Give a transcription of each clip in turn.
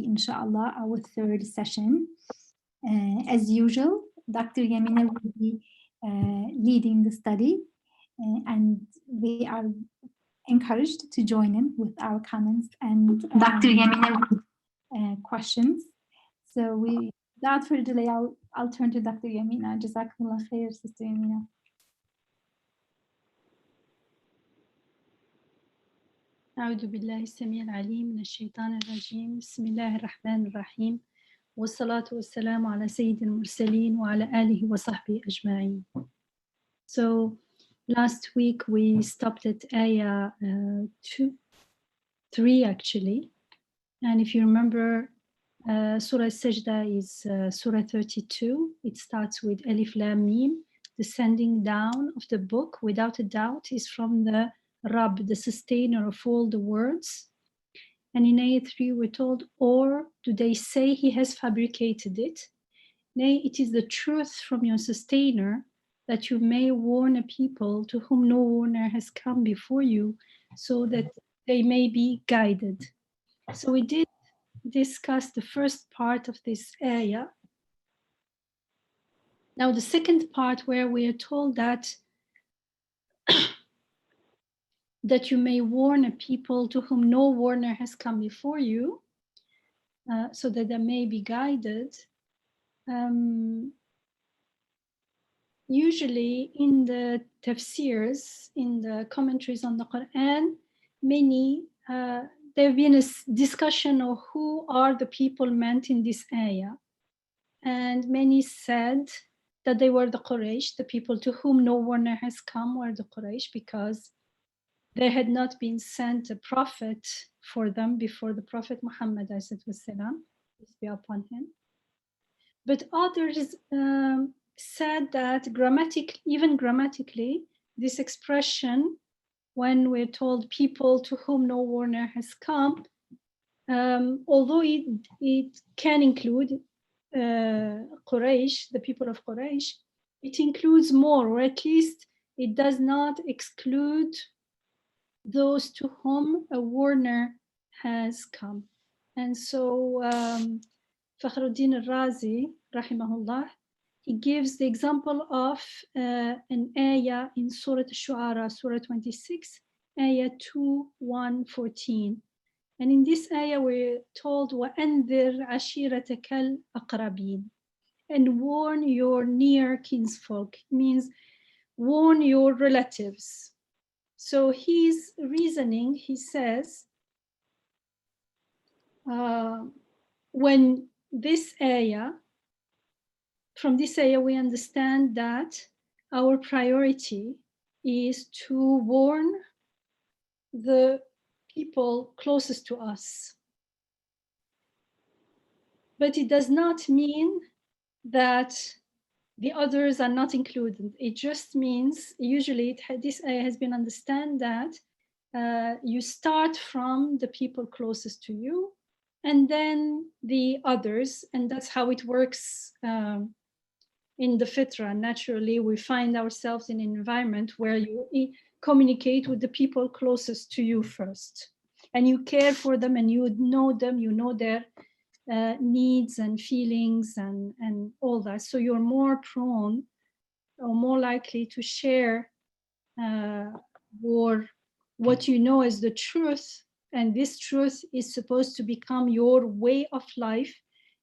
inshallah, our third session. As usual, Dr. Yamina will be leading the study, and we are encouraged to join in with our comments and Dr. Yamina questions. So without further delay, I'll turn to Dr. Yamina. Jazakumullah khair, Sister Yamina. أعوذ بالله السميع العليم من الشيطان الرجيم بسم الله الرحمن الرحيم والصلاة والسلام على سيد المرسلين وعلى آله وصحبه أجمعين. So last week we stopped at ayah 3 actually, and if you remember, Surah al-Sajdah is Surah 32. It starts with Alif Lam Mim. The sending down of the book, without a doubt, is from the Rabb, the sustainer of all the words. And in ayah 3 we're told, or do they say he has fabricated it? Nay, it is the truth from your sustainer, that you may warn a people to whom no warner has come before you, so that they may be guided. So we did discuss the first part of this ayah. Now the second part, where we are told that that you may warn a people to whom no warner has come before you, so that they may be guided. Usually in the tafsirs, in the commentaries on the Quran, there have been a discussion of who are the people meant in this ayah. And many said that they were the Quraysh, the people to whom no warner has come were the Quraysh, because there had not been sent a prophet for them before the Prophet Muhammad, peace be upon him. But others said that even grammatically, this expression, when we're told people to whom no warner has come, although it can include Quraysh, the people of Quraysh, it includes more, or at least it does not exclude those to whom a warner has come. And so Fakhruddin al-Razi, rahimahullah, he gives the example of an ayah in Surah al-Shu'ara, Surah 26, ayah 2, 1, 14. And in this ayah we're told, وَأَنذِرْ عَشِيرَتَكَ الْأَقْرَبِينَ, and warn your near kinsfolk. It means warn your relatives. So his reasoning, he says, when this ayah, from this ayah we understand that our priority is to warn the people closest to us. But it does not mean that the others are not included. It just means, usually this ayah has been understood that you start from the people closest to you, and then the others, and that's how it works in the fitrah. Naturally, we find ourselves in an environment where you communicate with the people closest to you first, and you care for them, and you know them, you know their needs and feelings and all that. So you're more prone or more likely to share what you know as the truth. And this truth is supposed to become your way of life,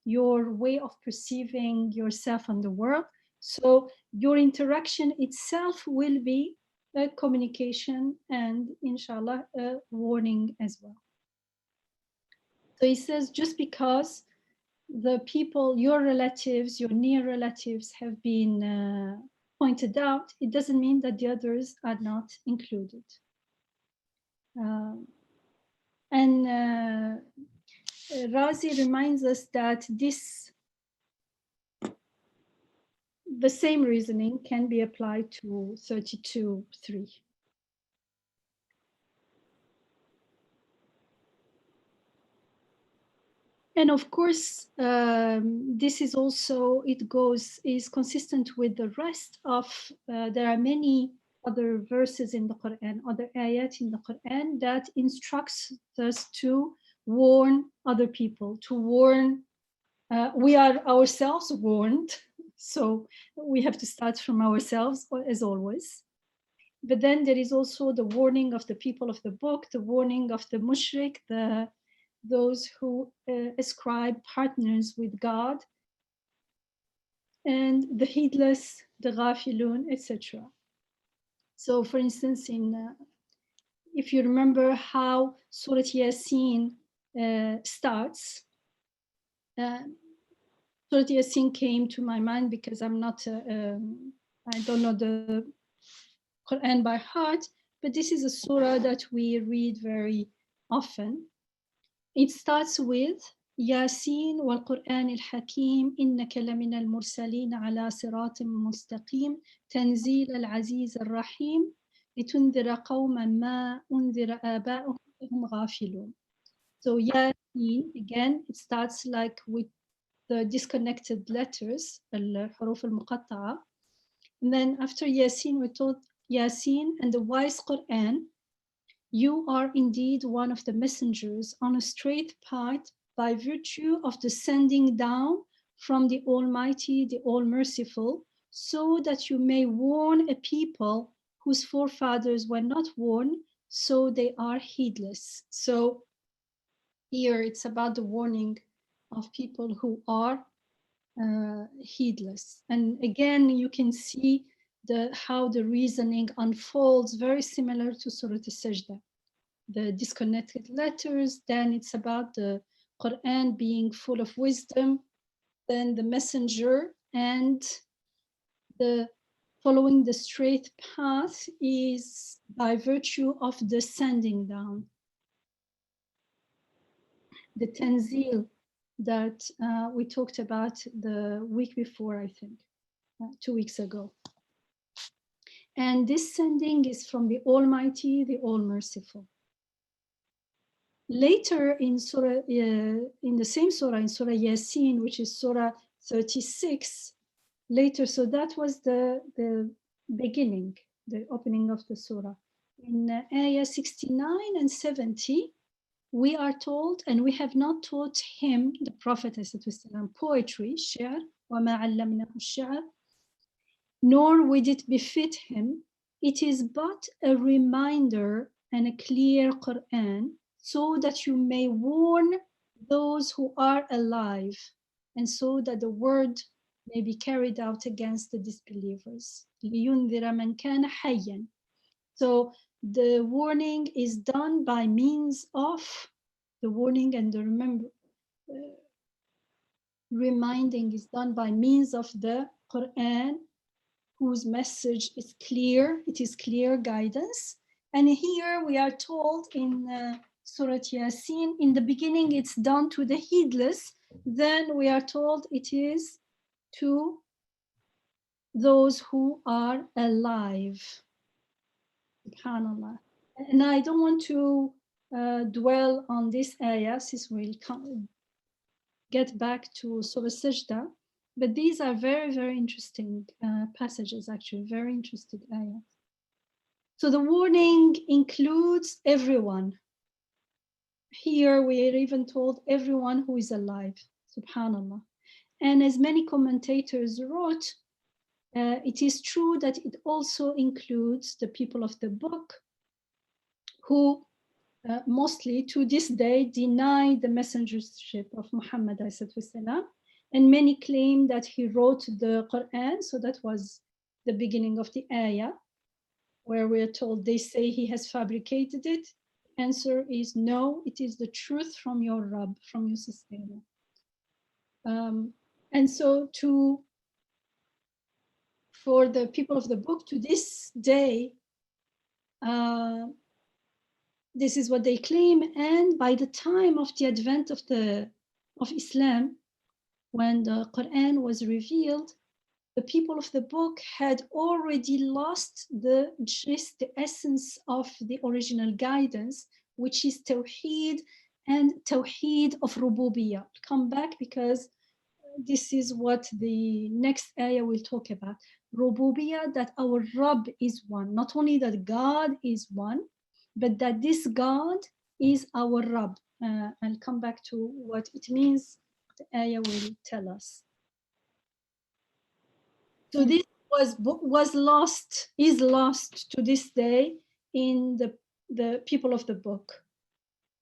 your way of perceiving yourself and the world. So your interaction itself will be a communication and, inshallah, a warning as well. So he says, just because the people, your relatives, your near relatives have been pointed out, it doesn't mean that the others are not included. Razi reminds us that the same reasoning can be applied to 32:3. And of course, this is also, is consistent with the rest of, there are many other verses in the Quran, other ayat in the Quran that instructs us to warn other people, to warn. We are ourselves warned, so we have to start from ourselves, as always. But then there is also the warning of the people of the book, the warning of the mushrik, those who ascribe partners with God, and the heedless, the ghafilun, etc. So, for instance, if you remember how Surah Yasin starts, Surah Yasin came to my mind because I don't know the Quran by heart, but this is a surah that we read very often. It starts with Yasin wal Quran al Hakim innaka lamina al mursalin ala siratim mustaqim tanzil al aziz al rahim litunzira qawman ma unzira aba'uhum fahum ghafilun. So Yasin, again, it starts like with the disconnected letters, al-huruf al-muqatta'a. And then after Yasin, we told Yasin and the wise Quran, you are indeed one of the messengers on a straight path by virtue of the sending down from the Almighty, the All-Merciful, so that you may warn a people whose forefathers were not warned, so they are heedless. So here it's about the warning of people who are heedless. And again, you can see how the reasoning unfolds, very similar to Surah al-Sajdah. The disconnected letters, then it's about the Quran being full of wisdom, then the messenger, and the following the straight path is by virtue of the sending down. The tanzil that we talked about the week before, I think, 2 weeks ago. And this sending is from the Almighty, the All-Merciful. Later in Surah, in the same Surah, in Surah Yasin, which is Surah 36, later, so that was the beginning, the opening of the Surah. In Ayah 69 and 70, we are told, and we have not taught him, the Prophet, poetry, shi'r, وَمَا عَلَّمْنَهُ الشِّعْرَ, nor would it befit him. It is but a reminder and a clear Quran, so that you may warn those who are alive, and so that the word may be carried out against the disbelievers. لِيُنذِرَ مَنْ كَانَ حَيًّا. So the warning is done by means of the warning, and the reminding is done by means of the Quran, whose message is clear. It is clear guidance. And here we are told in Surah Yasin, in the beginning it's done to the heedless, then we are told it is to those who are alive. SubhanAllah. And I don't want to dwell on this ayah, since we'll get back to Surah Sajdah, but these are very, very interesting passages, actually, very interesting ayahs. So the warning includes everyone. Here we are even told everyone who is alive, SubhanAllah. And as many commentators wrote, it is true that it also includes the people of the book who mostly to this day deny the messengership of Muhammad ﷺ, and many claim that he wrote the Quran. So that was the beginning of the ayah, where we're told they say he has fabricated it. Answer is no, it is the truth from your Rabb, from your sustainer. And so for the people of the book to this day, this is what they claim. And by the time of the advent of Islam, when the Quran was revealed, the people of the book had already lost the gist, the essence of the original guidance, which is Tawheed and Tawheed of Rububiyyah. I'll come back because this is what the next ayah will talk about. Rububiyyah, that our Rabb is one. Not only that God is one, but that this God is our Rabb. I'll come back to what it means. The ayah will tell us. So this was lost, is lost to this day in the people of the book.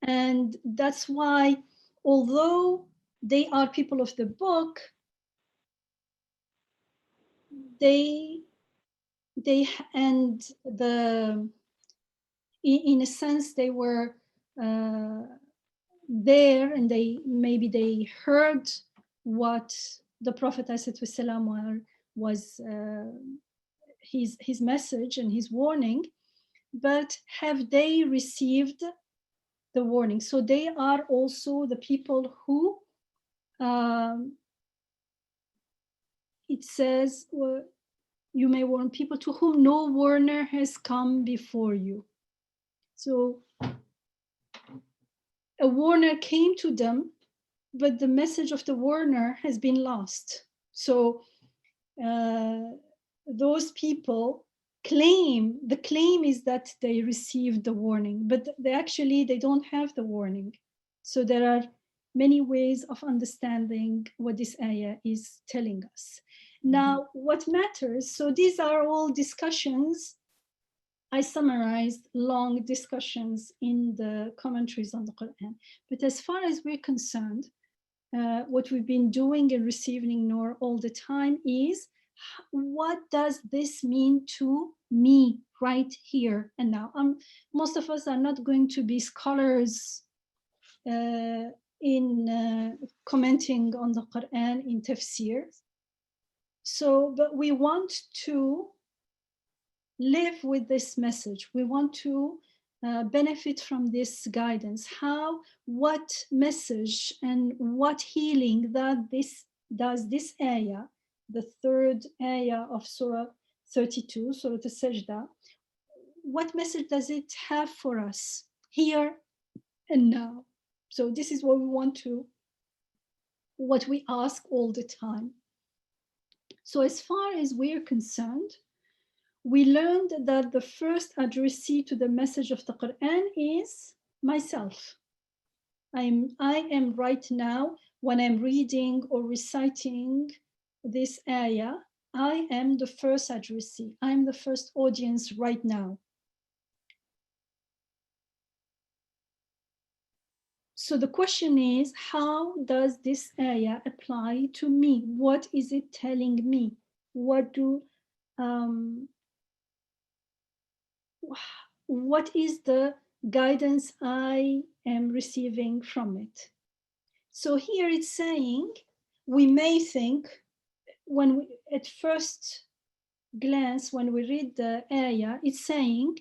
And that's why, although they are people of the book, in a sense, they were there, and they heard what the Prophet ﷺ was his message and his warning, but have they received the warning? So they are also the people who it says, you may warn people to whom no warner has come before you. So a warner came to them, but the message of the warner has been lost. So those people the claim is that they received the warning, but they don't have the warning. So there are many ways of understanding what this ayah is telling us. Now, what matters, so these are all discussions. I summarized long discussions in the commentaries on the Quran. But as far as we're concerned, what we've been doing in Receiving Noor all the time is, what does this mean to me right here and now? Most of us are not going to be scholars in commenting on the Quran in tafsir. So, but we want to live with this message. We want to benefit from this guidance. What message and what healing that does this ayah, the third ayah of Surah 32, Surah al-Sajdah, what message does it have for us here and now? So this is what we ask all the time. So as far as we're concerned, we learned that the first addressee to the message of the Quran is myself. I am right now, when I'm reading or reciting this ayah, I am the first addressee. I'm the first audience right now. So the question is, how does this ayah apply to me? What is it telling me? What is the guidance I am receiving from it? So here it's saying, we may think, at first glance, when we read the ayah, it's saying,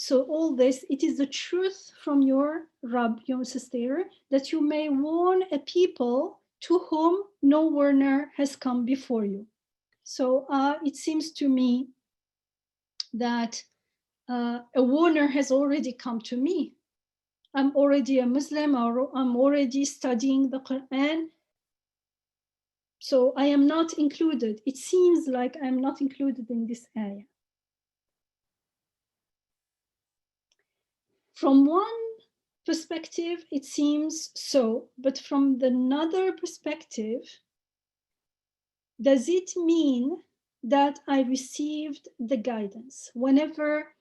so all this, it is the truth from your Rabb, your sister, that you may warn a people to whom no warner has come before you. So it seems to me that a warner has already come to me. I'm already a Muslim, or I'm already studying the Quran. So I am not included. It seems like I'm not included in this ayah. From one perspective, it seems so, but from another perspective, does it mean that I received the guidance? Whenever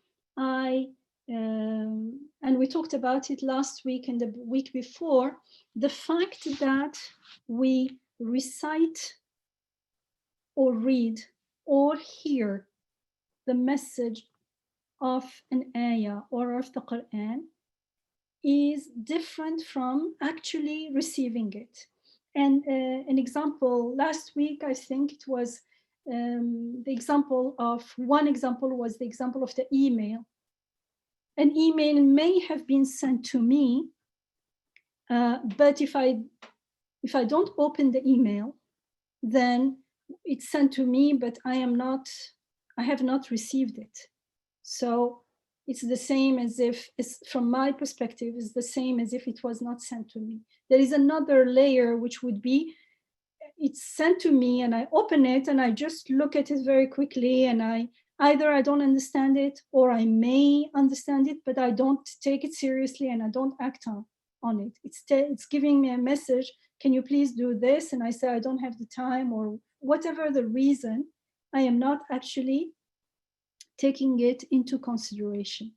and we talked about it last week and the week before, the fact that we recite or read or hear the message of an ayah or of the Quran is different from actually receiving it. And an example, last week, I think it was one example was the example of the email. An email may have been sent to me, but if I don't open the email, then it's sent to me, but I have not received it. So it's the same as if, from my perspective, it's the same as if it was not sent to me. There is another layer, which would be, it's sent to me and I open it and I just look at it very quickly and I either I don't understand it, or I may understand it, but I don't take it seriously and I don't act on it. It's giving me a message, can you please do this? And I say, I don't have the time, or whatever the reason, I am not actually taking it into consideration.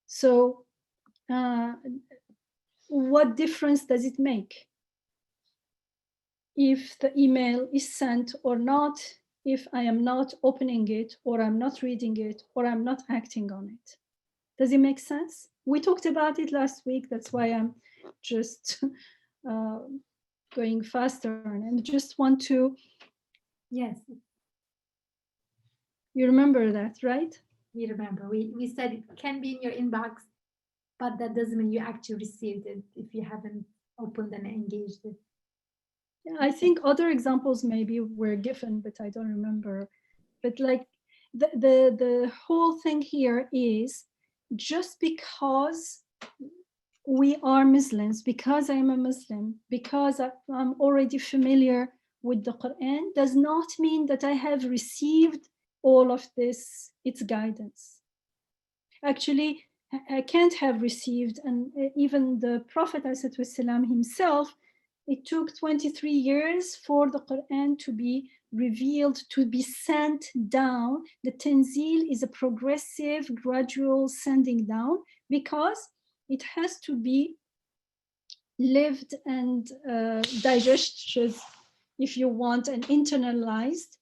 So what difference does it make if the email is sent or not, if I am not opening it, or I'm not reading it, or I'm not acting on it? Does it make sense? We talked about it last week. That's why I'm just going faster. And I just want to... Yes, You remember that, right? we remember. We said it can be in your inbox, but that doesn't mean you actually received it if you haven't opened and engaged it. I think other examples maybe were given, but I don't remember. But like the whole thing here is, just because we are Muslims, because I'm a Muslim, because I'm already familiar with the Quran, does not mean that I have received all of this, its guidance. Actually, I can't have received, and even the Prophet ﷺ himself, it took 23 years for the Quran to be revealed, to be sent down. The Tanzil is a progressive, gradual sending down, because it has to be lived and digested, if you want, and internalized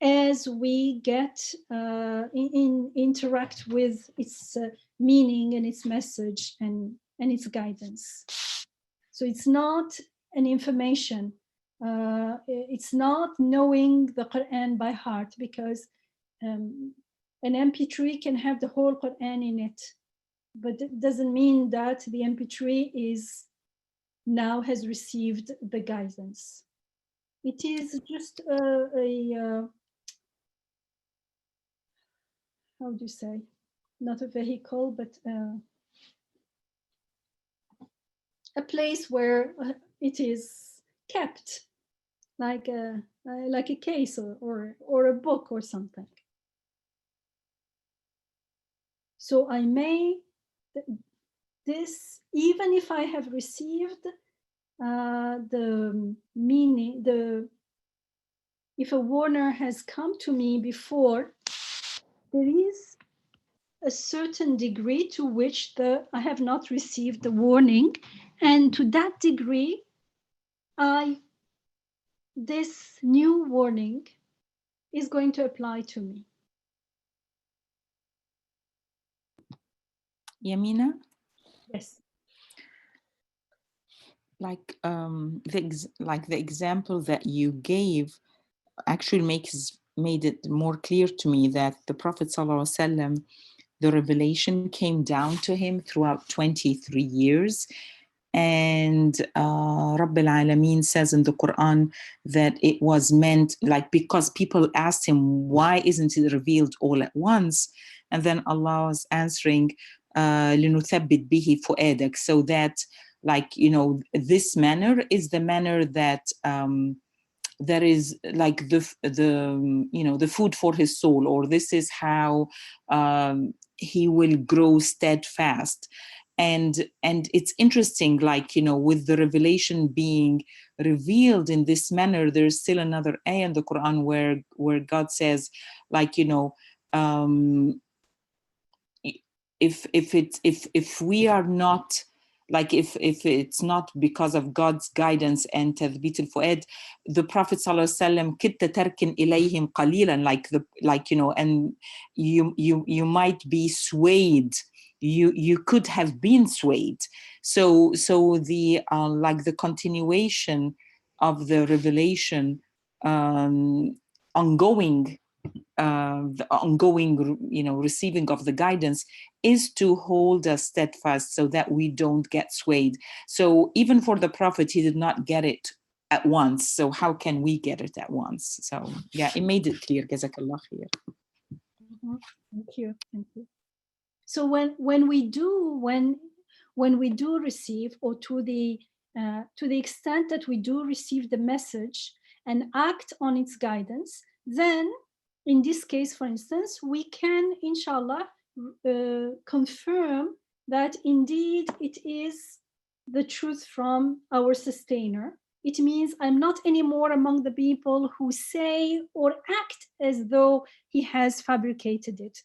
as we get interact with its meaning and its message and its guidance. So it's not an information. It's not knowing the Quran by heart, because an MP3 can have the whole Quran in it, but it doesn't mean that the MP3 is now has received the guidance. It is just how do you say, not a vehicle, but a place where it is kept, like a case or a book or something. So I may, this, even if I have received the meaning, if a warner has come to me before, there is a certain degree to which I have not received the warning, and to that degree, this new warning is going to apply to me. Yamina? Yes. Like the example that you gave actually made it more clear to me that the Prophet ﷺ, the revelation came down to him throughout 23 years. And Rabbil Alameen says in the Quran that it was meant, like, because people asked him, why isn't it revealed all at once? And then Allah was answering, لِنُثَبِّتْ بِهِ فُؤَادَكَ, so that, like, you know, this manner is the manner that that is like the you know, the food for his soul, or this is how he will grow steadfast. And it's interesting, like, you know, with the revelation being revealed in this manner, there's still another ayah in the Quran where God says, like, you know, if we are not, like, if it's not because of God's guidance and tathbit al-fuad, the Prophet ﷺ kitta tarkin ilayhim qalilan, like, you know, and you might be swayed. You could have been swayed. So the like the continuation of the revelation, ongoing, the ongoing, you know, receiving of the guidance is to hold us steadfast so that we don't get swayed. So even for the Prophet, he did not get it at once. So how can we get it at once? So yeah, it made it clear. Jazakallah khair. Thank you. Thank you. So when we do receive, or to the extent that we do receive the message and act on its guidance, then in this case, for instance, we can, inshallah, confirm that indeed it is the truth from our sustainer. It means I'm not anymore among the people who say or act as though he has fabricated it.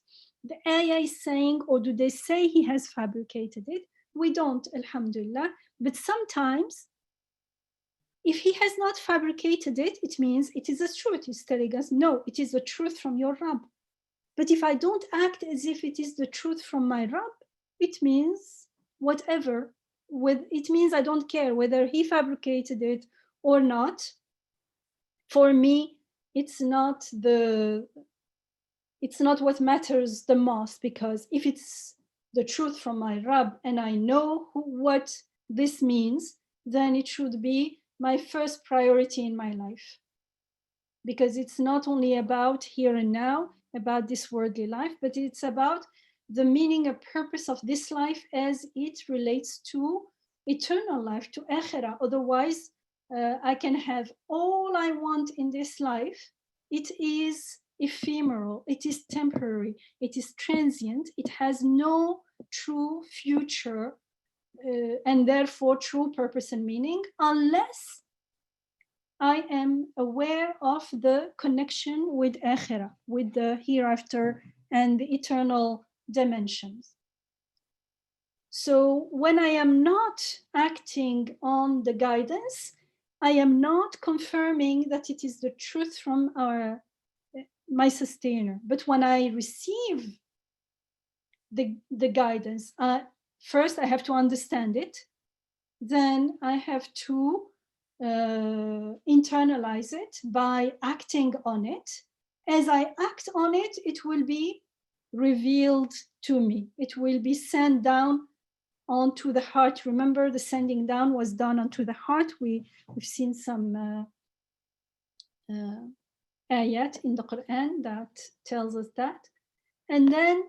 The ayah is saying, or do they say he has fabricated it? We don't, alhamdulillah. But sometimes, if he has not fabricated it, it means it is the truth. He's telling us, no, it is the truth from your Rabb. But if I don't act as if it is the truth from my Rabb, it means whatever. It means I don't care whether he fabricated it or not. For me, it's not what matters the most, because if it's the truth from my Rabb and I know what this means, then it should be my first priority in my life. Because it's not only about here and now, about this worldly life, but it's about the meaning and purpose of this life as it relates to eternal life, to akhirah. Otherwise, I can have all I want in this life. It is ephemeral, it is temporary, it is transient, it has no true future, and therefore true purpose and meaning, unless I am aware of the connection with akhirah, with the hereafter and the eternal dimensions. So when I am not acting on the guidance, I am not confirming that it is the truth from my sustainer. But when I receive the guidance, first I have to understand it, then I have to internalize it by acting on it. As I act on it, it will be revealed to me. It will be sent down onto the heart. Remember, the sending down was done onto the heart. We've seen some ayat in the Quran that tells us that. And then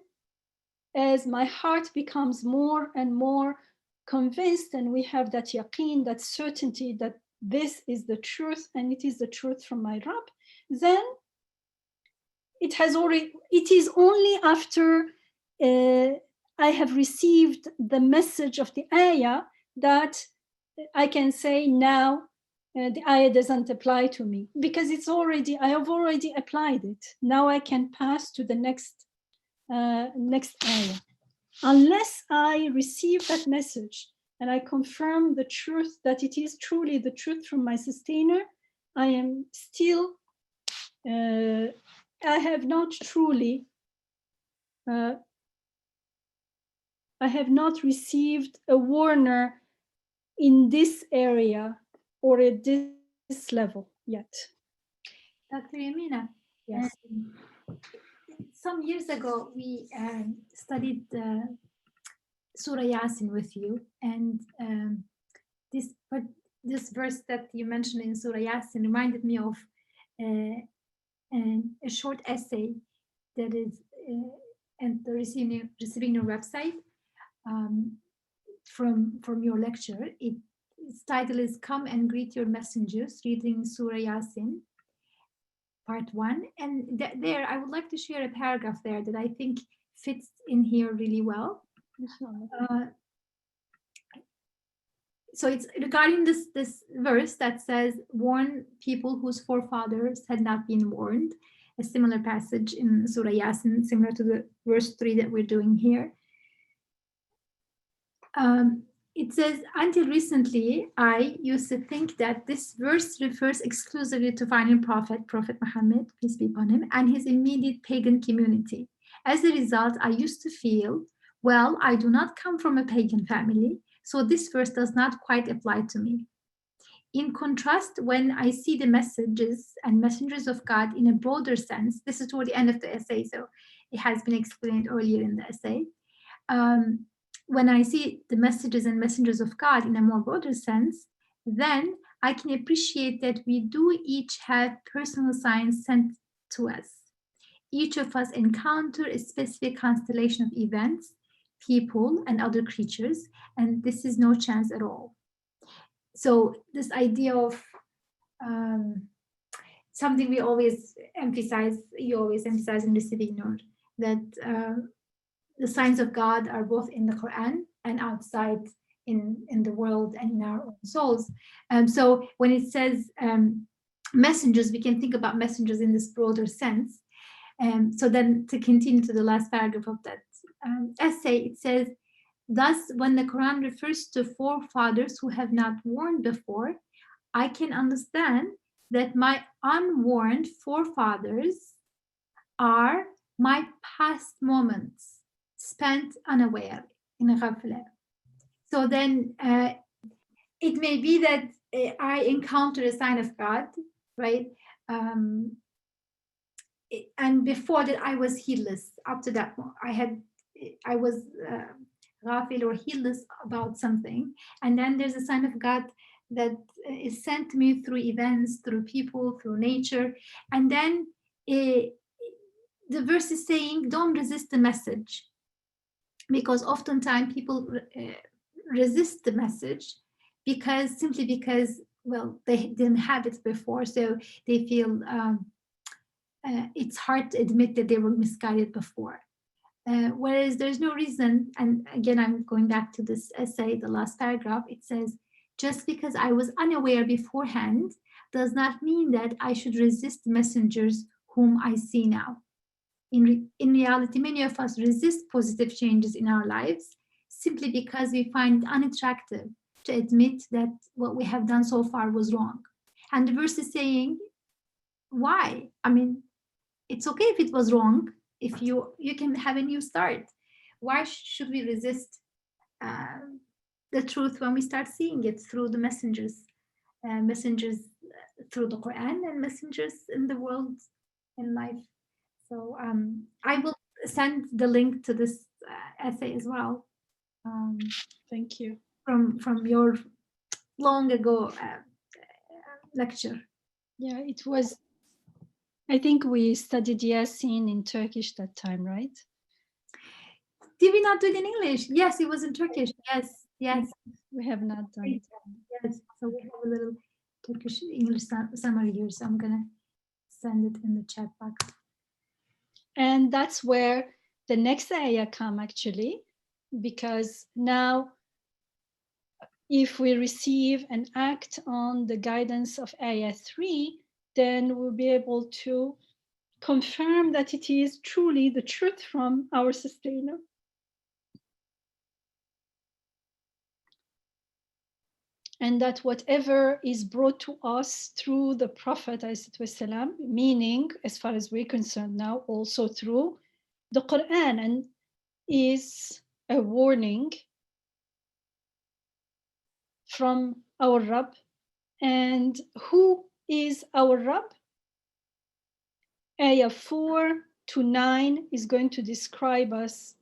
as my heart becomes more and more convinced, and we have that yaqeen, that certainty that this is the truth and it is the truth from my Rabb, then it is only after I have received the message of the ayah that I can say now the ayah doesn't apply to me, because I have already applied it. Now I can pass to the next ayah. Unless I receive that message and I confirm the truth that it is truly the truth from my sustainer, I am still, I have not truly, I have not received a warner in this area or at this level yet. Dr. Yamina, Yes. Some years ago, we studied Surah Yasin with you, and this verse that you mentioned in Surah Yasin reminded me of a short essay that is and the receiving your website from your lecture. Its title is "Come and Greet Your Messengers," reading Surah Yasin, Part 1. And there, I would like to share a paragraph there that I think fits in here really well. So it's regarding this verse that says, "Warn people whose forefathers had not been warned." A similar passage in Surah Yasin, similar to the verse 3 that we're doing here. It says, "Until recently, I used to think that this verse refers exclusively to final prophet, Prophet Muhammad, peace be upon him, and his immediate pagan community. As a result, I used to feel, well, I do not come from a pagan family, so this verse does not quite apply to me. In contrast, when I see the messages and messengers of God in a broader sense," this is toward the end of the essay, so it has been explained earlier in the essay. When I see the messages and messengers of God in a more broader sense, then I can appreciate that we do each have personal signs sent to us. Each of us encounter a specific constellation of events, people, and other creatures, and this is no chance at all. So this idea of something we always emphasize, you always emphasize in receiving Nur, that the signs of God are both in the Quran and outside in the world and in our own souls. So when it says messengers, we can think about messengers in this broader sense. So then to continue to the last paragraph of that essay, it says, thus, when the Quran refers to forefathers who have not warned before, I can understand that my unwarned forefathers are my past moments spent unaware in ghafla. So then it may be that I encounter a sign of God, right? And before that, I was heedless. Up to that, I was ghafil or heedless about something. And then there's a sign of God that is sent to me through events, through people, through nature. And then the verse is saying, don't resist the message. Because oftentimes people resist the message simply because, well, they didn't have it before. So they feel it's hard to admit that they were misguided before. Whereas there's no reason, and again, I'm going back to this essay, the last paragraph, it says, just because I was unaware beforehand does not mean that I should resist messengers whom I see now. In reality, many of us resist positive changes in our lives simply because we find it unattractive to admit that what we have done so far was wrong. And the verse is saying, why? I mean, it's okay if it was wrong, if you can have a new start. Why should we resist the truth when we start seeing it through the messengers through the Quran and messengers in the world in life? So I will send the link to this essay as well. Thank you. From your long ago lecture. Yeah, it was, I think we studied Yasin in Turkish that time, right? Did we not do it in English? Yes, it was in Turkish. Yes. We have not done it. Yes, so we have a little Turkish English summary here. So I'm gonna send it in the chat box. And that's where the next ayah come actually, because now if we receive and act on the guidance of ayah 3, then we'll be able to confirm that it is truly the truth from our sustainer. And that whatever is brought to us through the Prophet, ﷺ, meaning, as far as we're concerned now, also through the Quran, and is a warning from our Rabb. And who is our Rabb? Ayah 4 to 9 is going to describe us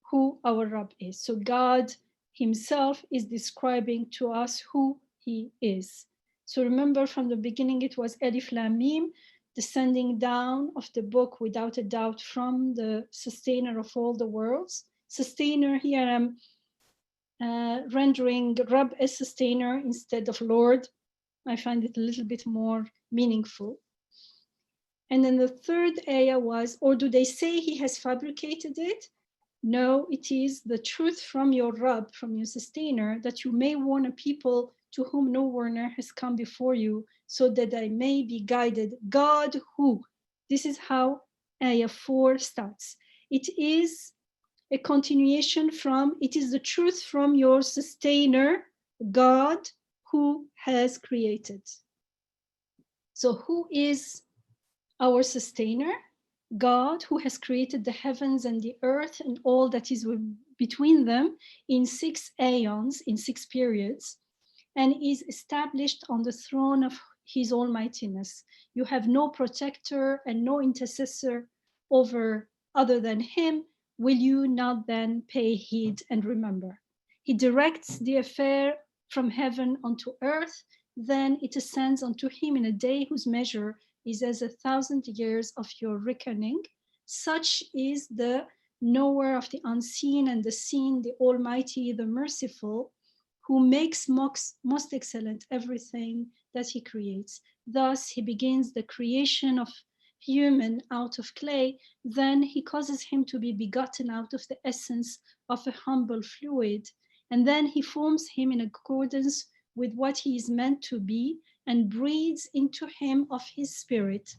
who our Rabb is. So God himself is describing to us who he is. So remember from the beginning, it was Alif Lam Mim, descending down of the book without a doubt from the sustainer of all the worlds. Sustainer, here I'm rendering Rabb as sustainer instead of Lord. I find it a little bit more meaningful. And then the third ayah was, or do they say he has fabricated it? No, it is the truth from your Rabb, from your sustainer, that you may warn a people to whom no warner has come before you, so that they may be guided. God who? This is how ayah 4 starts. It is a continuation from, it is the truth from your sustainer, God who has created. So who is our sustainer? God who has created the heavens and the earth and all that is between them in 6 aeons, in 6 periods, and is established on the throne of his almightiness. You have no protector and no intercessor over other than him. Will you not then pay heed and remember? He directs the affair from heaven onto earth, then it ascends unto him in a day whose measure is as 1,000 years of your reckoning. Such is the knower of the unseen and the seen, the Almighty, the Merciful, who makes most excellent everything that he creates. Thus, he begins the creation of human out of clay, then he causes him to be begotten out of the essence of a humble fluid, and then he forms him in accordance with what he is meant to be and breathes into him of his spirit.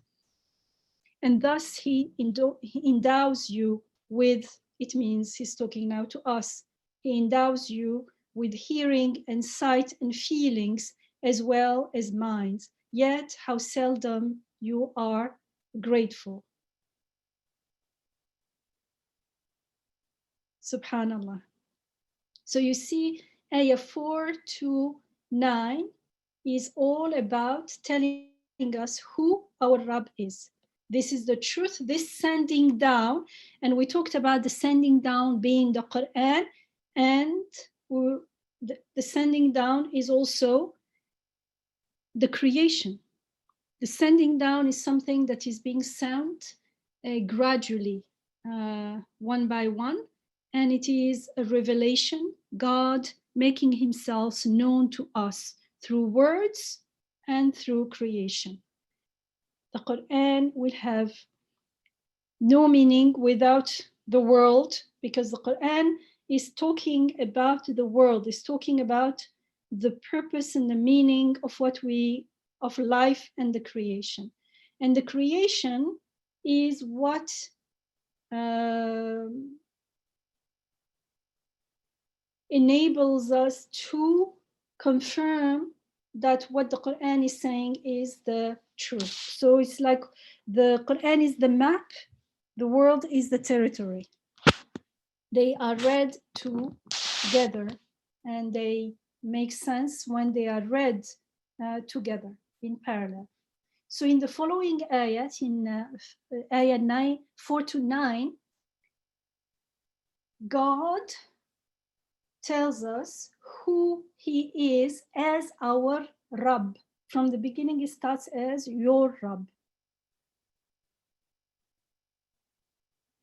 And thus he endows you with, it means he's talking now to us, he endows you with hearing and sight and feelings as well as minds. Yet how seldom you are grateful. Subhanallah. So you see, ayah 4 to 9 is all about telling us who our Rabb is. This is the truth, this sending down, and we talked about the sending down being the Quran, and the sending down is also the creation. The sending down is something that is being sent gradually, one by one, and it is a revelation, God making himself known to us through words and through creation. The Quran will have no meaning without the world, because the Quran is talking about the world, is talking about the purpose and the meaning of of life and the creation. And the creation is what enables us to confirm that what the Quran is saying is the truth. So it's like the Quran is the map, the world is the territory. They are read together, and they make sense when they are read together in parallel. So in the following ayat, in ayat 4 to 9, God tells us who he is as our Rabb. From the beginning, it starts as your Rabb.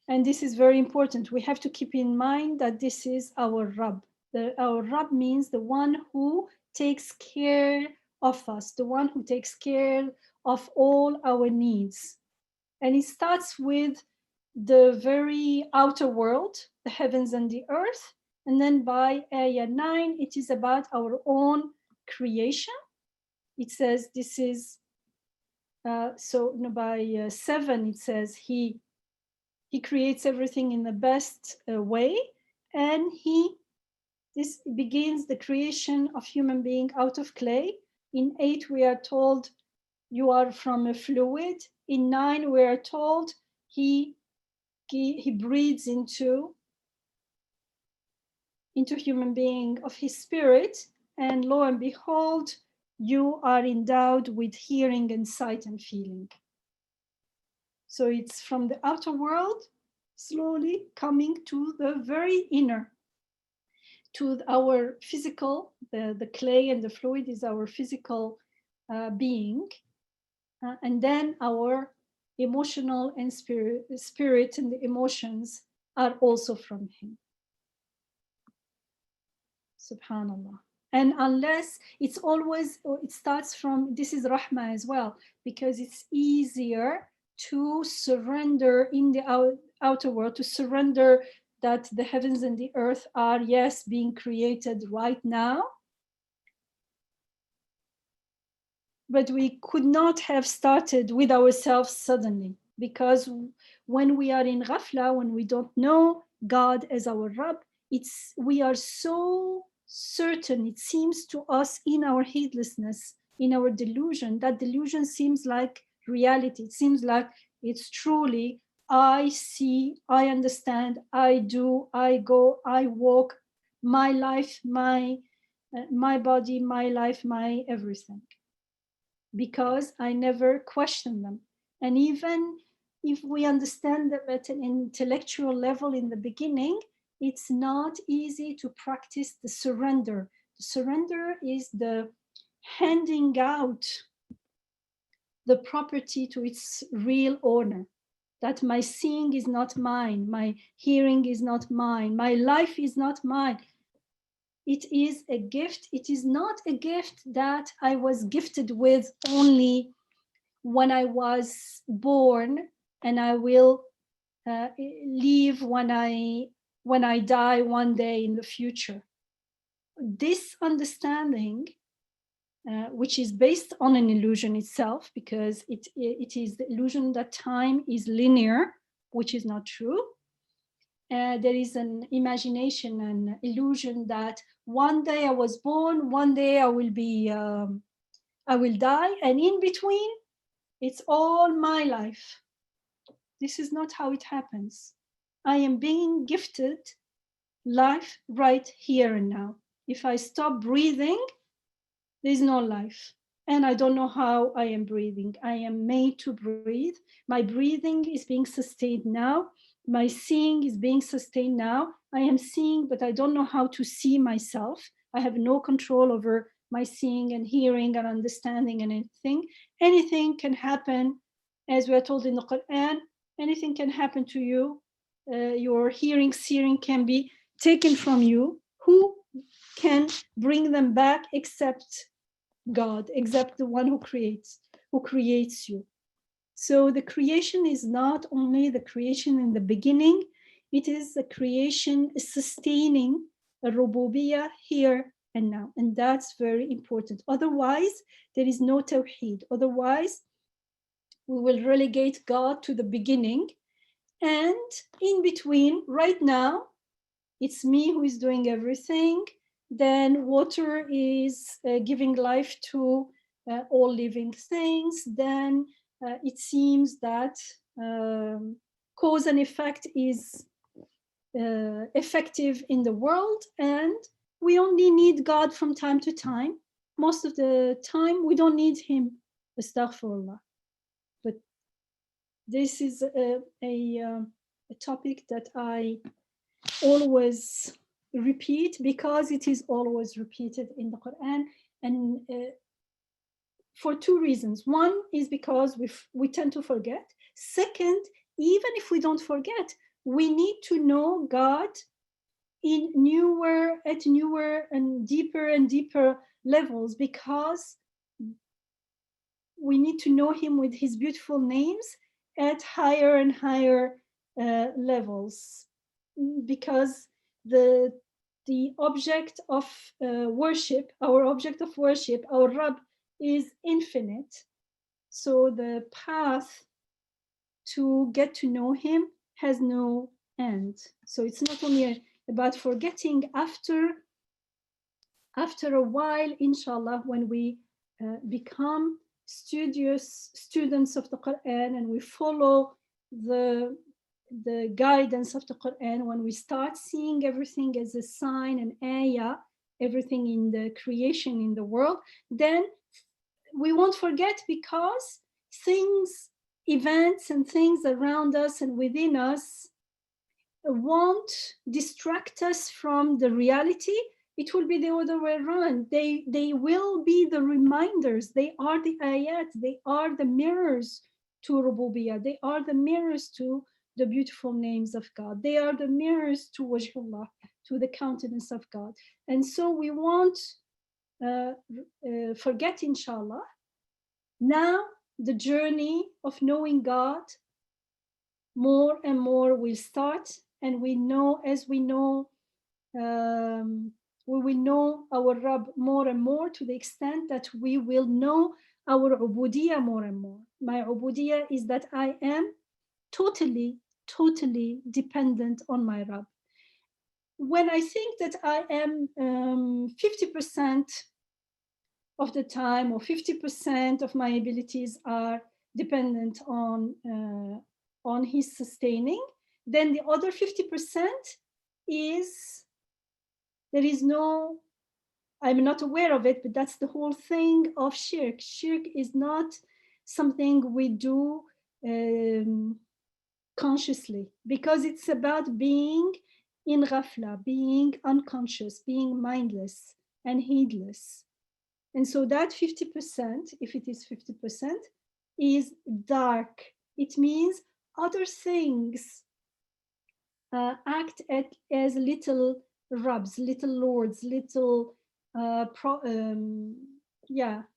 And this is very important. We have to keep in mind that this is our Rabb. Our Rabb means the one who takes care of us, the one who takes care of all our needs. And it starts with the very outer world, the heavens and the earth. And then by ayah 9, it is about our own creation. It says this is, by 7, it says he creates everything in the best way. And this begins the creation of human being out of clay. In 8, we are told you are from a fluid. In 9, we are told he breathes into human being of his spirit, and lo and behold, you are endowed with hearing and sight and feeling. So it's from the outer world slowly coming to the very inner, to our physical, the clay and the fluid is our physical being, and then our emotional and spirit and the emotions are also from him. Subhanallah. And unless it starts from, this is rahmah as well, because it's easier to surrender in the outer world, to surrender that the heavens and the earth are, yes, being created right now. But we could not have started with ourselves suddenly, because when we are in ghafla, when we don't know God as our Rabb, we are so certain, it seems to us in our heedlessness, in our delusion, that delusion seems like reality. It seems like it's truly, I see, I understand, I do, I go, I walk, my life, my body, my life, my everything. Because I never question them. And even if we understand them at an intellectual level in the beginning, it's not easy to practice the surrender. The surrender is the handing out the property to its real owner. That my seeing is not mine, my hearing is not mine, my life is not mine. it is a gift. It is not a gift that I was gifted with only when I was born, and I will leave when I die one day in the future. This understanding, which is based on an illusion itself, because it is the illusion that time is linear, which is not true. There is an imagination, an illusion that one day I was born, one day I will die, and in between, it's all my life. This is not how it happens. I am being gifted life right here and now. If I stop breathing, there's no life. And I don't know how I am breathing. I am made to breathe. My breathing is being sustained now. My seeing is being sustained now. I am seeing, but I don't know how to see myself. I have no control over my seeing and hearing and understanding and anything. Anything can happen, as we are told in the Quran. Anything can happen to you. Your hearing, seeing can be taken from you. Who can bring them back except God, except the one who creates you? So the creation is not only the creation in the beginning, it is the creation sustaining a rububiyyah here and now. And that's very important. Otherwise, there is no tawheed. Otherwise, we will relegate God to the beginning. And in between, right now, it's me who is doing everything. Then water is giving life to all living things. Then it seems that cause and effect is effective in the world, and we only need God from time to time. Most of the time, we don't need him. Astaghfirullah. But this is a topic that I always repeat, because it is always repeated in the Quran, and for two reasons. One is because we tend to forget. Second, even if we don't forget, we need to know God in newer and deeper levels, because we need to know him with his beautiful names at higher and higher levels, because the object of worship, our object of worship, our Rabb, is infinite. So the path to get to know him has no end. So it's not only about forgetting. After a while, inshallah, when we become studious students of the Quran, and we follow the guidance of the Quran, when we start seeing everything as a sign, an ayah, everything in the creation in the world, then we won't forget, because events and things around us and within us won't distract us from the reality. It will be the other way around. They will be the reminders. They are the ayat. They are the mirrors to rububiyyah. They are the mirrors to the beautiful names of God. They are the mirrors to wajhullah, to the countenance of God. And so we won't forget, inshallah. Now the journey of knowing God more and more will start, and we know, as we know, we will know our Rabb more and more, to the extent that we will know our ubudiyyah more and more. My ubudiyyah is that I am totally dependent on my Rabb. When I think that I am 50% of the time, or 50% of my abilities are dependent on his sustaining, then the other 50% is, there is no, I'm not aware of it, but that's the whole thing of shirk. Shirk is not something we do consciously, because it's about being in ghafla, being unconscious, being mindless and heedless. And so that 50%, if it is 50%, is dark. It means other things act as little Rabs, little lords, little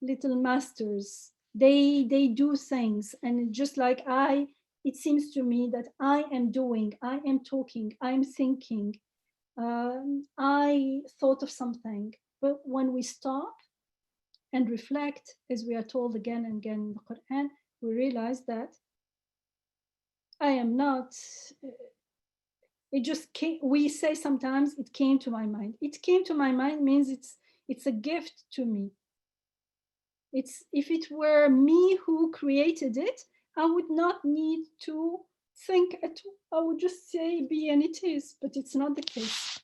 little masters. They do things, and just like it seems to me that I am doing, I am talking, I'm thinking, I thought of something. But when we stop and reflect, as we are told again and again in the Quran, we realize that I am not. It just came. We say sometimes it came to my mind. It came to my mind means it's a gift to me. It's, if it were me who created it, I would not need to think at all. I would just say be and it is, but it's not the case.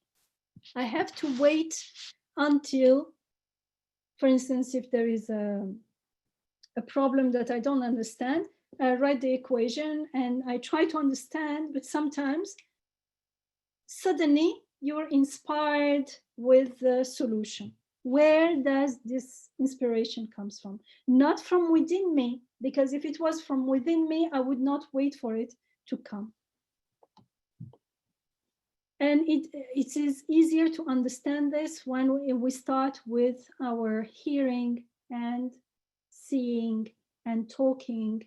I have to wait until, for instance, if there is a problem that I don't understand, I write the equation and I try to understand, but sometimes suddenly you're inspired with the solution. Where does this inspiration comes from? Not from within me, because if it was from within me, I would not wait for it to come. And it is easier to understand this when we start with our hearing and seeing and talking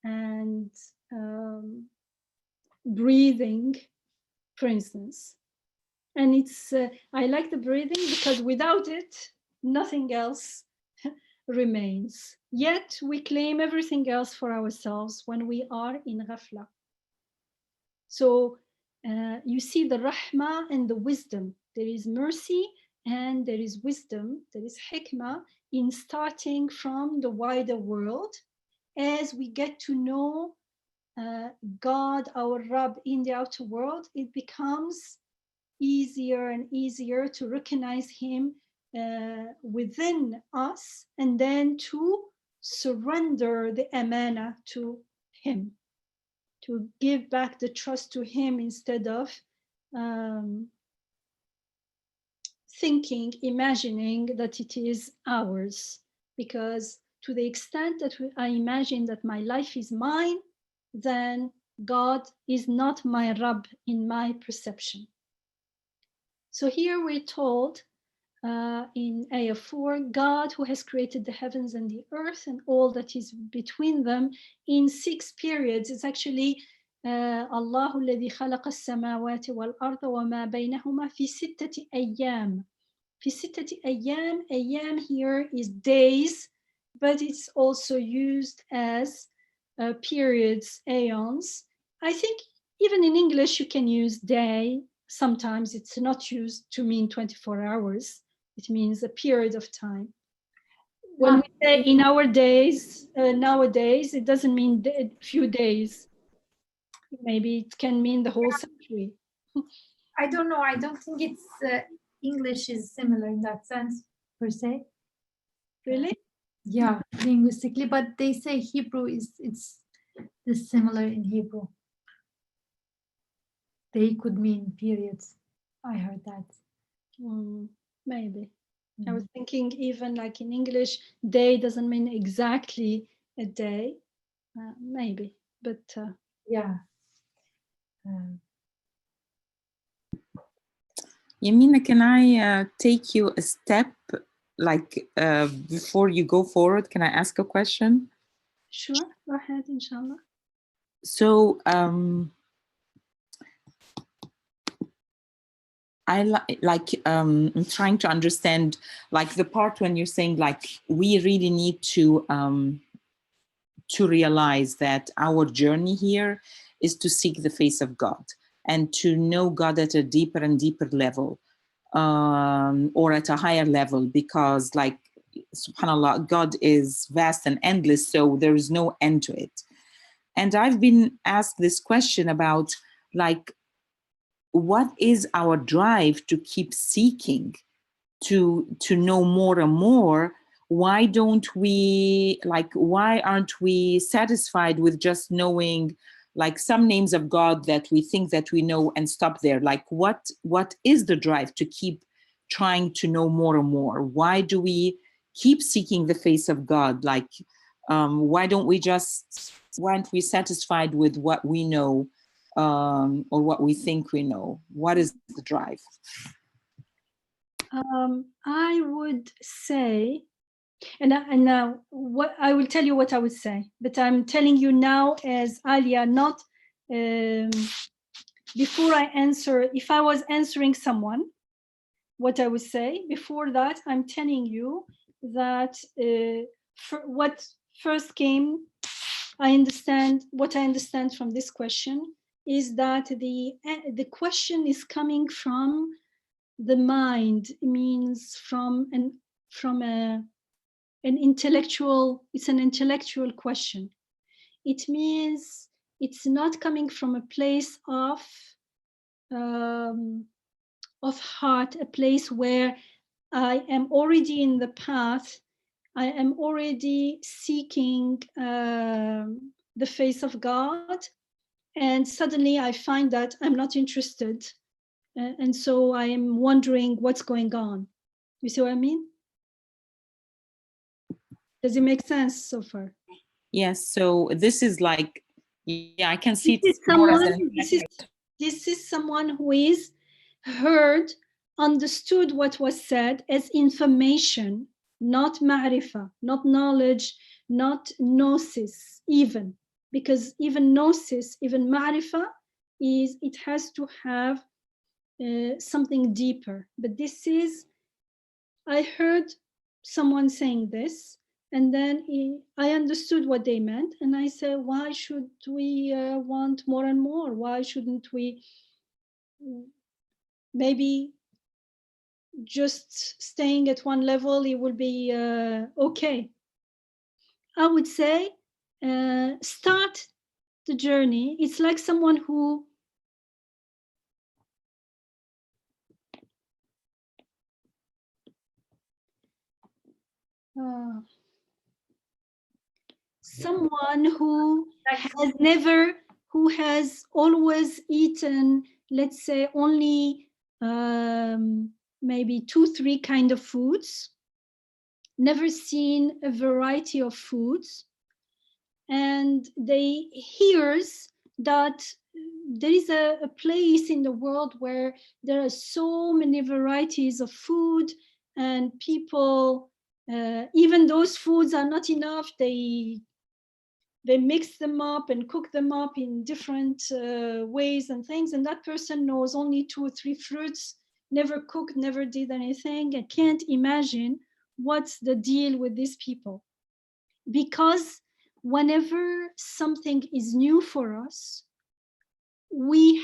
and breathing, for instance. And it's I like the breathing because without it, nothing else remains. Yet we claim everything else for ourselves when we are in ghafla. So you see the rahmah and the wisdom. There is mercy and there is wisdom. There is hikmah in starting from the wider world as we get to know God, our Rabb, in the outer world. It becomes easier and easier to recognize him within us, and then to surrender the amana to him, to give back the trust to him instead of thinking, imagining that it is ours. Because to the extent that I imagine that my life is mine, then God is not my Rabb in my perception. So here we're told in Ayah 4, God who has created the heavens and the earth and all that is between them in 6 periods. It's actually الله الذي خلق السماوات والأرض وما بينهما في 6 أيام. في 6 أيام, أيام here is days, but it's also used as periods, aeons. I think even in English you can use day. Sometimes it's not used to mean 24 hours. It means a period of time. When we say in our days, nowadays, it doesn't mean a few days. Maybe it can mean the whole century. I don't know. I don't think it's English is similar in that sense, per se. Really? Yeah, linguistically, but they say Hebrew it's similar in Hebrew. They could mean periods. I heard that. Maybe. I was thinking even like in English, day doesn't mean exactly a day. Maybe, but yeah. Yamina, can I take you a step, like before you go forward? Can I ask a question? Sure, go ahead, inshallah. So I'm trying to understand, like the part when you're saying like we really need to realize that our journey here is to seek the face of God and to know God at a deeper and deeper level, or at a higher level, because like subhanallah, God is vast and endless, so there is no end to it. And I've been asked this question about like, what is our drive to keep seeking to know more and more? Why don't we, like, why aren't we satisfied with just knowing like some names of God that we think that we know and stop there? Like what is the drive to keep trying to know more and more? Why do we keep seeking the face of God? Like why aren't we satisfied with what we know, or what we think we know? What is the drive? I would say, and now what I will tell you what I would say, but I'm telling you now as Alia, not before I answer. If I was answering someone, what I would say before that, I'm telling you that what first came, what I understand from this question is that the question is coming from the mind, means from an intellectual, it's an intellectual question. It means it's not coming from a place of heart, a place where I am already in the path, I am already seeking the face of God, and suddenly I find that I'm not interested, and so I am wondering what's going on. You see what I mean? Does it make sense so far? Yes, so this is like, yeah, I can see This is it more as someone, an this is someone who is heard, understood what was said as information, not ma'rifah, not knowledge, not gnosis even, because even gnosis, even ma'rifah, is, it has to have something deeper. But this is, I heard someone saying this, and then I understood what they meant, and I said, why should we want more and more? Why shouldn't we maybe just staying at one level, it will be okay? I would say start the journey. It's like someone who someone who has never, who has always eaten, let's say, only maybe 2-3 kind of foods, never seen a variety of foods, and they hears that there is a place in the world where there are so many varieties of food, and people, even those foods are not enough, they mix them up and cook them up in different ways and things, and that person knows only 2 or 3 fruits, never cooked, never did anything. I can't imagine what's the deal with these people, because whenever something is new for us, we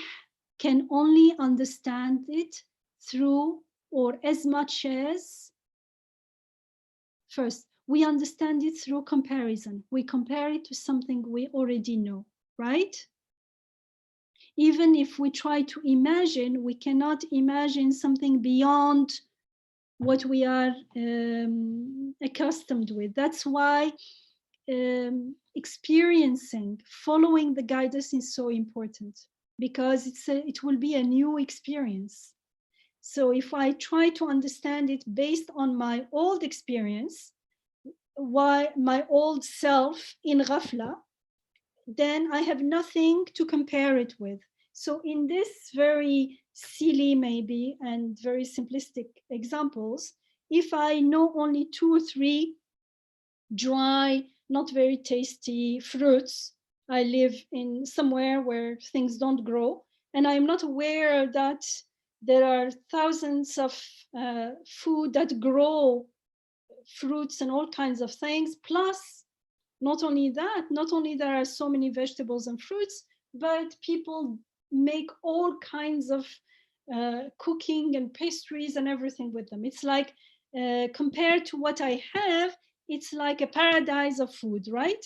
can only understand it through, or as much as, first, we understand it through comparison. We compare it to something we already know, right? Even if we try to imagine, we cannot imagine something beyond what we are accustomed with. That's why experiencing, following the guidance is so important, because it will be a new experience. So if I try to understand it based on my old experience, why my old self in ghafla, then I have nothing to compare it with. So in this very silly maybe and very simplistic examples, if I know only 2 or 3 dry, not very tasty fruits, I live in somewhere where things don't grow, and I'm not aware that there are thousands of food that grow fruits and all kinds of things. Plus, not only that, not only there are so many vegetables and fruits, but people make all kinds of cooking and pastries and everything with them. It's like, compared to what I have, it's like a paradise of food, right?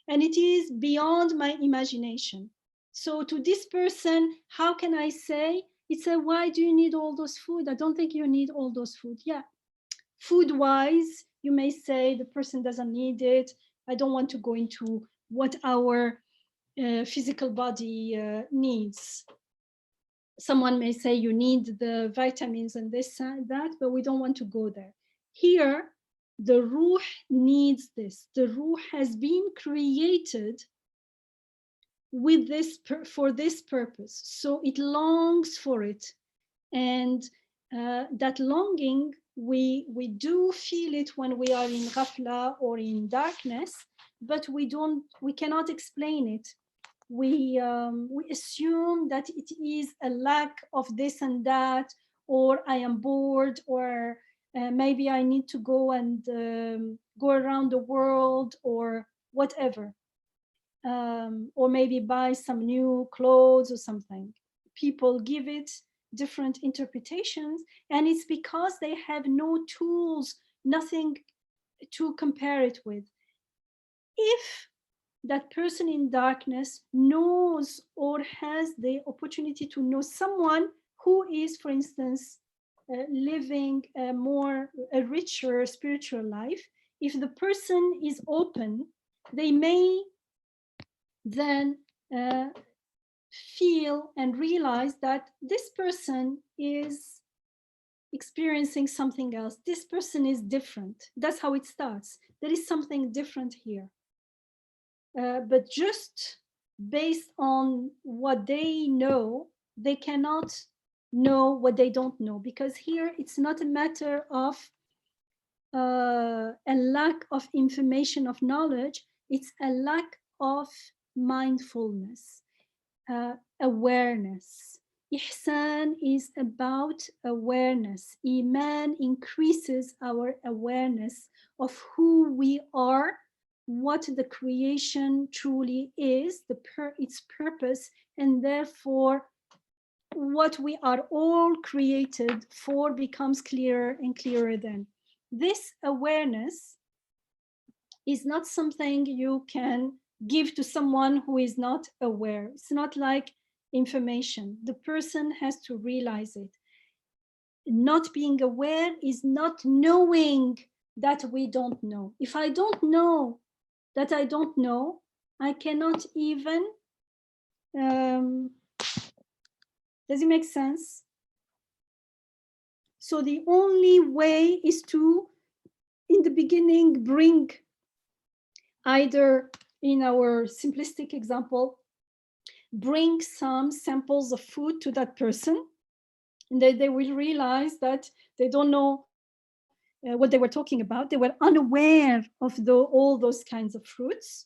And it is beyond my imagination. So to this person, how can I say, it's a, why do you need all those food? I don't think you need all those food. Yeah, food-wise, you may say the person doesn't need it. I don't want to go into what our physical body needs. Someone may say you need the vitamins and this and that, but we don't want to go there. Here, the ruh needs this. The ruh has been created with this for this purpose, so it longs for it, and that longing, we do feel it when we are in ghafla or in darkness, but we cannot explain it. We assume that it is a lack of this and that, or I am bored, or maybe I need to go and go around the world, or whatever, or maybe buy some new clothes or something. People give it different interpretations, and it's because they have no tools, nothing to compare it with. If that person in darkness knows or has the opportunity to know someone who is, for instance, living a richer spiritual life, if the person is open, they may then feel and realize that this person is experiencing something else. This person is different. That's how it starts. There is something different here. But just based on what they know, they cannot know what they don't know, because here it's not a matter of a lack of information, of knowledge. It's a lack of mindfulness, awareness. Ihsan is about awareness. Iman increases our awareness of who we are, what the creation truly is, its purpose, and therefore what we are all created for becomes clearer and clearer then. This awareness is not something you can give to someone who is not aware. It's not like information. The person has to realize it. Not being aware is not knowing that we don't know. If I don't know that I don't know, I cannot even, does it make sense? So the only way is to, in the beginning, bring either, in our simplistic example, bring some samples of food to that person, and they will realize that they don't know what they were talking about. They were unaware of all those kinds of fruits.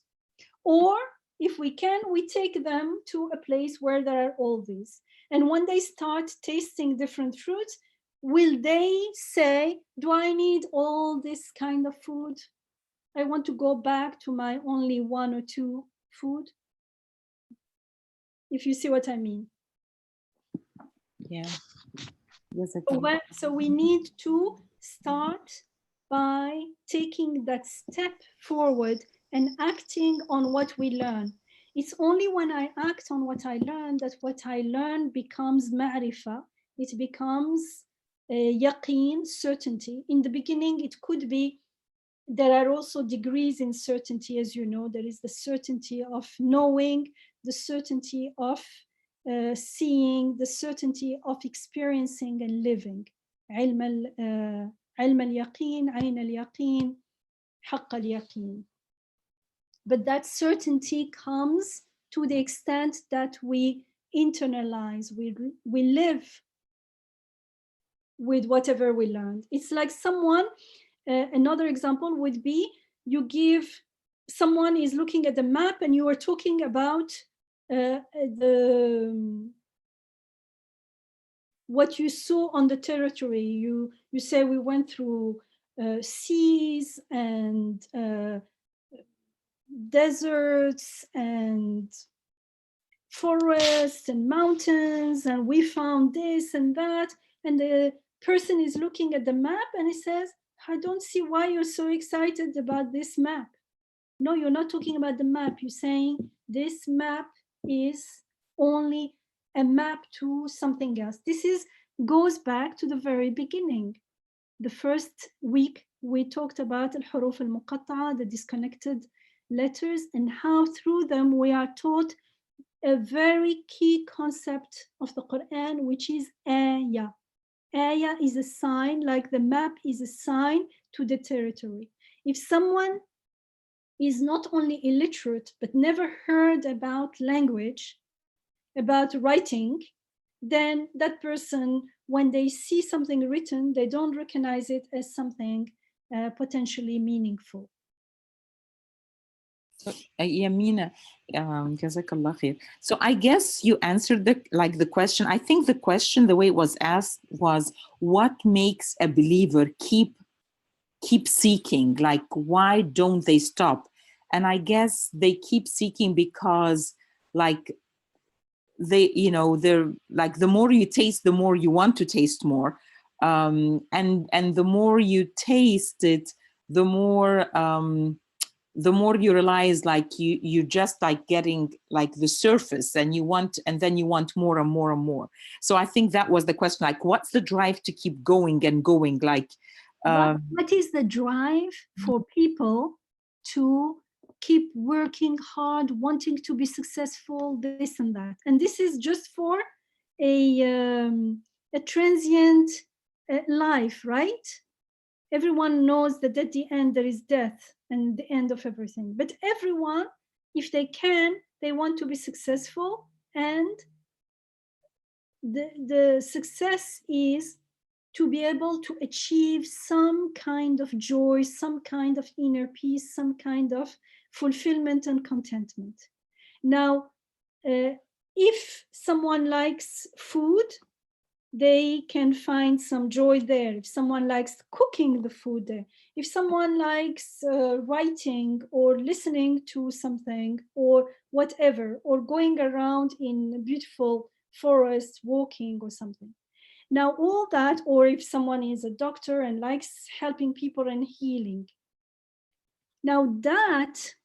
Or if we can, we take them to a place where there are all these. And when they start tasting different fruits, will they say, do I need all this kind of food? I want to go back to my only one or two food. If you see what I mean. Yeah. Yes, I can. So we need to start by taking that step forward and acting on what we learn. It's only when I act on what I learn that what I learn becomes ma'rifah. It becomes yaqeen, certainty. In the beginning, it could be, there are also degrees in certainty, as you know. There is the certainty of knowing, the certainty of seeing, the certainty of experiencing and living. علم اليقين, عين اليقين, حق اليقين. But that certainty comes to the extent that we internalize, we live with whatever we learned. It's like someone, another example would be, someone is looking at the map and you are talking about what you saw on the territory. You say we went through seas and deserts and forests and mountains, and we found this and that. And the person is looking at the map and he says, I don't see why you're so excited about this map. No, you're not talking about the map. You're saying this map is only a map to something else. This goes back to the very beginning. The first week we talked about al-huruf al-muqatta'a, the disconnected letters, and how through them we are taught a very key concept of the Quran, which is ayah. Ayah is a sign, like the map is a sign to the territory. If someone is not only illiterate, but never heard about language, about writing, then that person when they see something written, they don't recognize it as something potentially meaningful. So, Yamina, jazakallah khair. So I guess you answered the question. I think the question, the way it was asked, was what makes a believer keep seeking? Like, why don't they stop? And I guess they keep seeking because, like, they're like, the more you taste, the more you want to taste more, and the more you taste it, the more you realize, like, you just like getting like the surface, and then you want more and more and more. So I think that was the question, like, what's the drive to keep going and going? Like, what is the drive for people to keep working hard, wanting to be successful, this and that? And this is just for a transient life, right? Everyone knows that at the end there is death and the end of everything. But everyone, if they can, they want to be successful, and the success is to be able to achieve some kind of joy, some kind of inner peace, some kind of fulfillment and contentment. Now, if someone likes food, they can find some joy there. If someone likes cooking the food there, if someone likes writing or listening to something or whatever, or going around in a beautiful forest, walking or something. Now, all that, or if someone is a doctor and likes helping people and healing. Now, that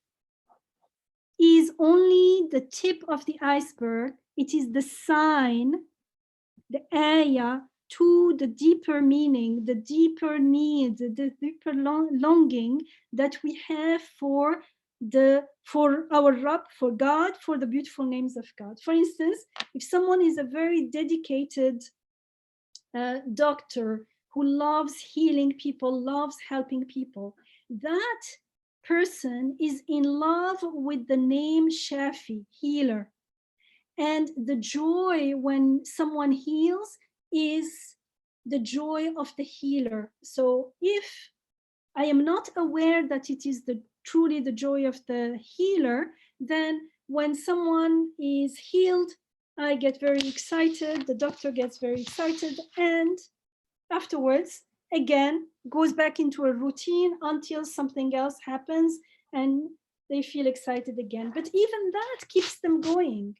is only the tip of the iceberg. It is the sign, the ayah, to the deeper meaning, the deeper need, the deeper longing that we have for our Rabb, for God, for the beautiful names of God. For instance, if someone is a very dedicated doctor who loves healing people, loves helping people, that person is in love with the name Shafi, healer. And the joy when someone heals is the joy of the healer. So if I am not aware that it is truly the joy of the healer, then when someone is healed, I get very excited, the doctor gets very excited, and afterwards, again, goes back into a routine until something else happens and they feel excited again. But even that keeps them going.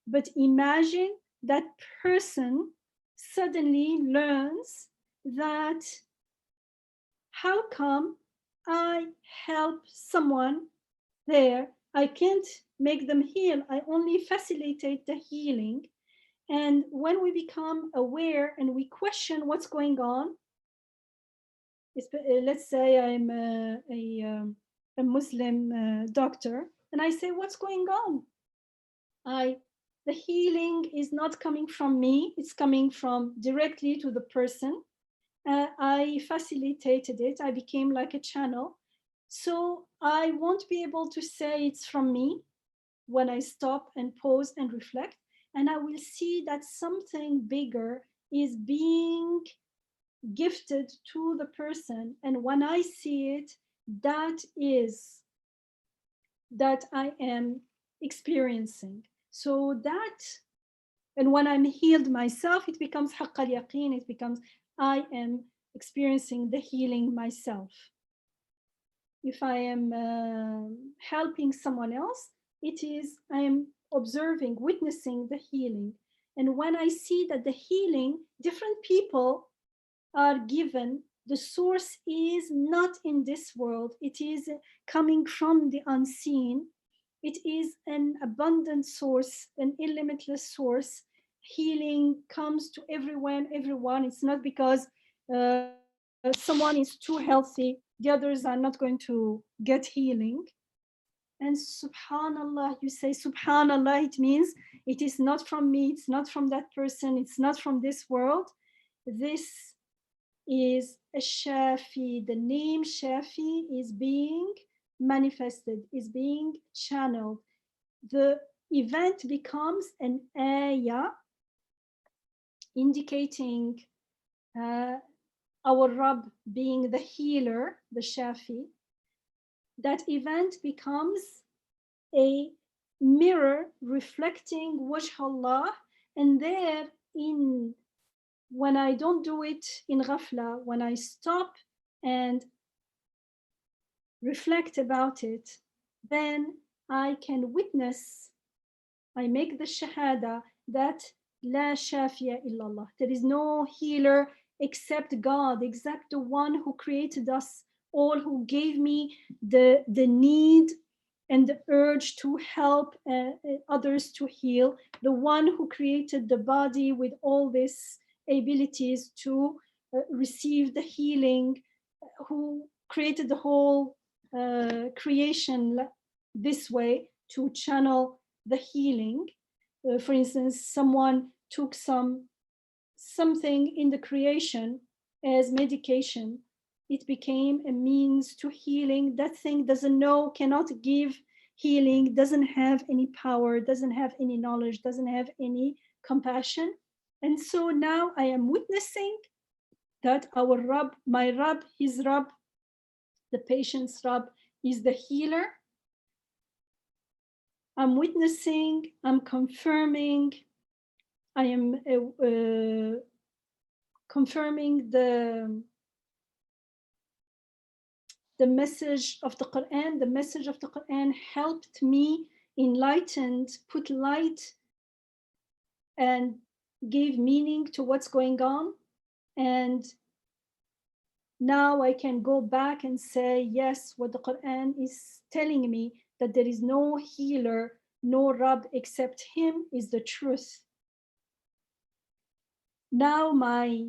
But imagine that person suddenly learns that, how come I help someone there? I can't make them heal. I only facilitate the healing. And when we become aware and we question what's going on, let's say I'm a Muslim doctor, and I say, what's going on? The healing is not coming from me, it's coming from directly to the person. I facilitated it, I became like a channel. So I won't be able to say it's from me when I stop and pause and reflect. And I will see that something bigger is being gifted to the person. And when I see it, that is that I am experiencing. So that, and when I'm healed myself, it becomes haqq al-yaqeen, it becomes I am experiencing the healing myself. If I am helping someone else, it is I am observing, witnessing the healing. And when I see that the healing, different people are given, the source is not in this world, it is coming from the unseen. It is an abundant source, an illimitless source. Healing comes to everyone. It's not because someone is too healthy, the others are not going to get healing. And subhanallah, you say subhanallah, it means it is not from me, it's not from that person, it's not from this world. This is a Shafi. The name Shafi is being manifested, is being channeled. The event becomes an ayah indicating our Rabb being the healer, the Shafi, that event becomes a mirror reflecting Wajh Allah. And there, when I don't do it in ghafla, when I stop and reflect about it, then I can witness, I make the shahada that La shafiya illallah. There is no healer except God, except the one who created us all, who gave me the need and the urge to help others to heal, the one who created the body with all these abilities to receive the healing, who created the whole creation this way to channel the healing. For instance, someone took something in the creation as medication. It became a means to healing. That thing doesn't know, cannot give healing, doesn't have any power, doesn't have any knowledge, doesn't have any compassion. And so now I am witnessing that our Rabb, my Rabb, his Rabb, the patient's Rabb is the healer. I'm witnessing, I'm confirming, I am confirming the message of the Quran. The message of the Quran helped me, enlightened, put light and gave meaning to what's going on. And now I can go back and say, yes, what the Quran is telling me, that there is no healer, no Rabb except him, is the truth. Now my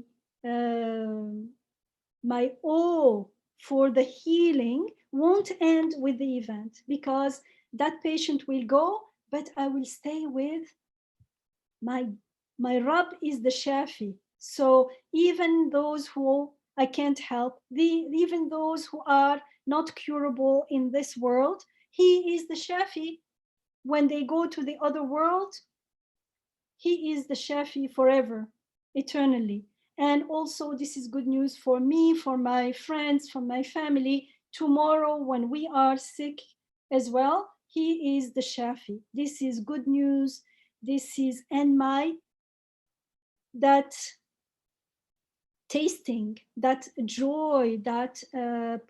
awe for the healing won't end with the event, because that patient will go, but I will stay with my Rabb is the Shafi. So even those who I can't help, even those who are not curable in this world, he is the Shafi. When they go to the other world, he is the Shafi forever, eternally. And also, this is good news for me, for my friends, for my family. Tomorrow, when we are sick as well, he is the Shafi. This is good news. This is, and that tasting, that joy, that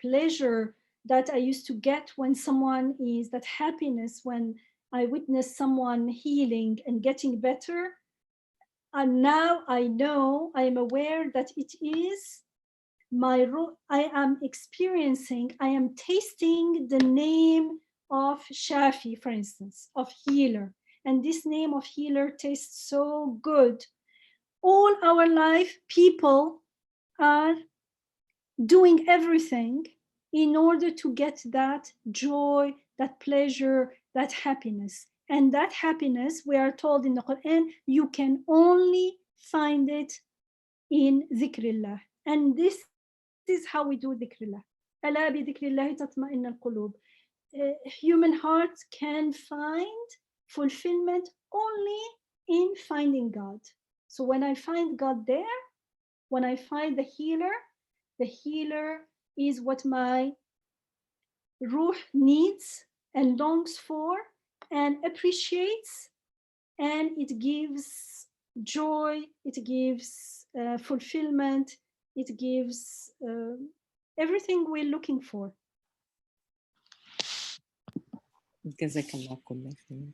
pleasure that I used to get when someone is, that happiness when I witness someone healing and getting better. And now I know, I am aware that it is I am experiencing, I am tasting the name of Shafi, for instance, of healer. And this name of healer tastes so good. All our life, people are doing everything in order to get that joy, that pleasure, that happiness. And that happiness, we are told in the Quran, you can only find it in dhikrillah. And this is how we do dhikrillah. ألا بذكر الله تطمئن القلوب. Human hearts can find fulfillment only in finding God. So when I find God there, when I find the healer is what my ruh needs and longs for and appreciates, and it gives joy, it gives fulfillment, it gives everything we're looking for. جزاك الله كل خير.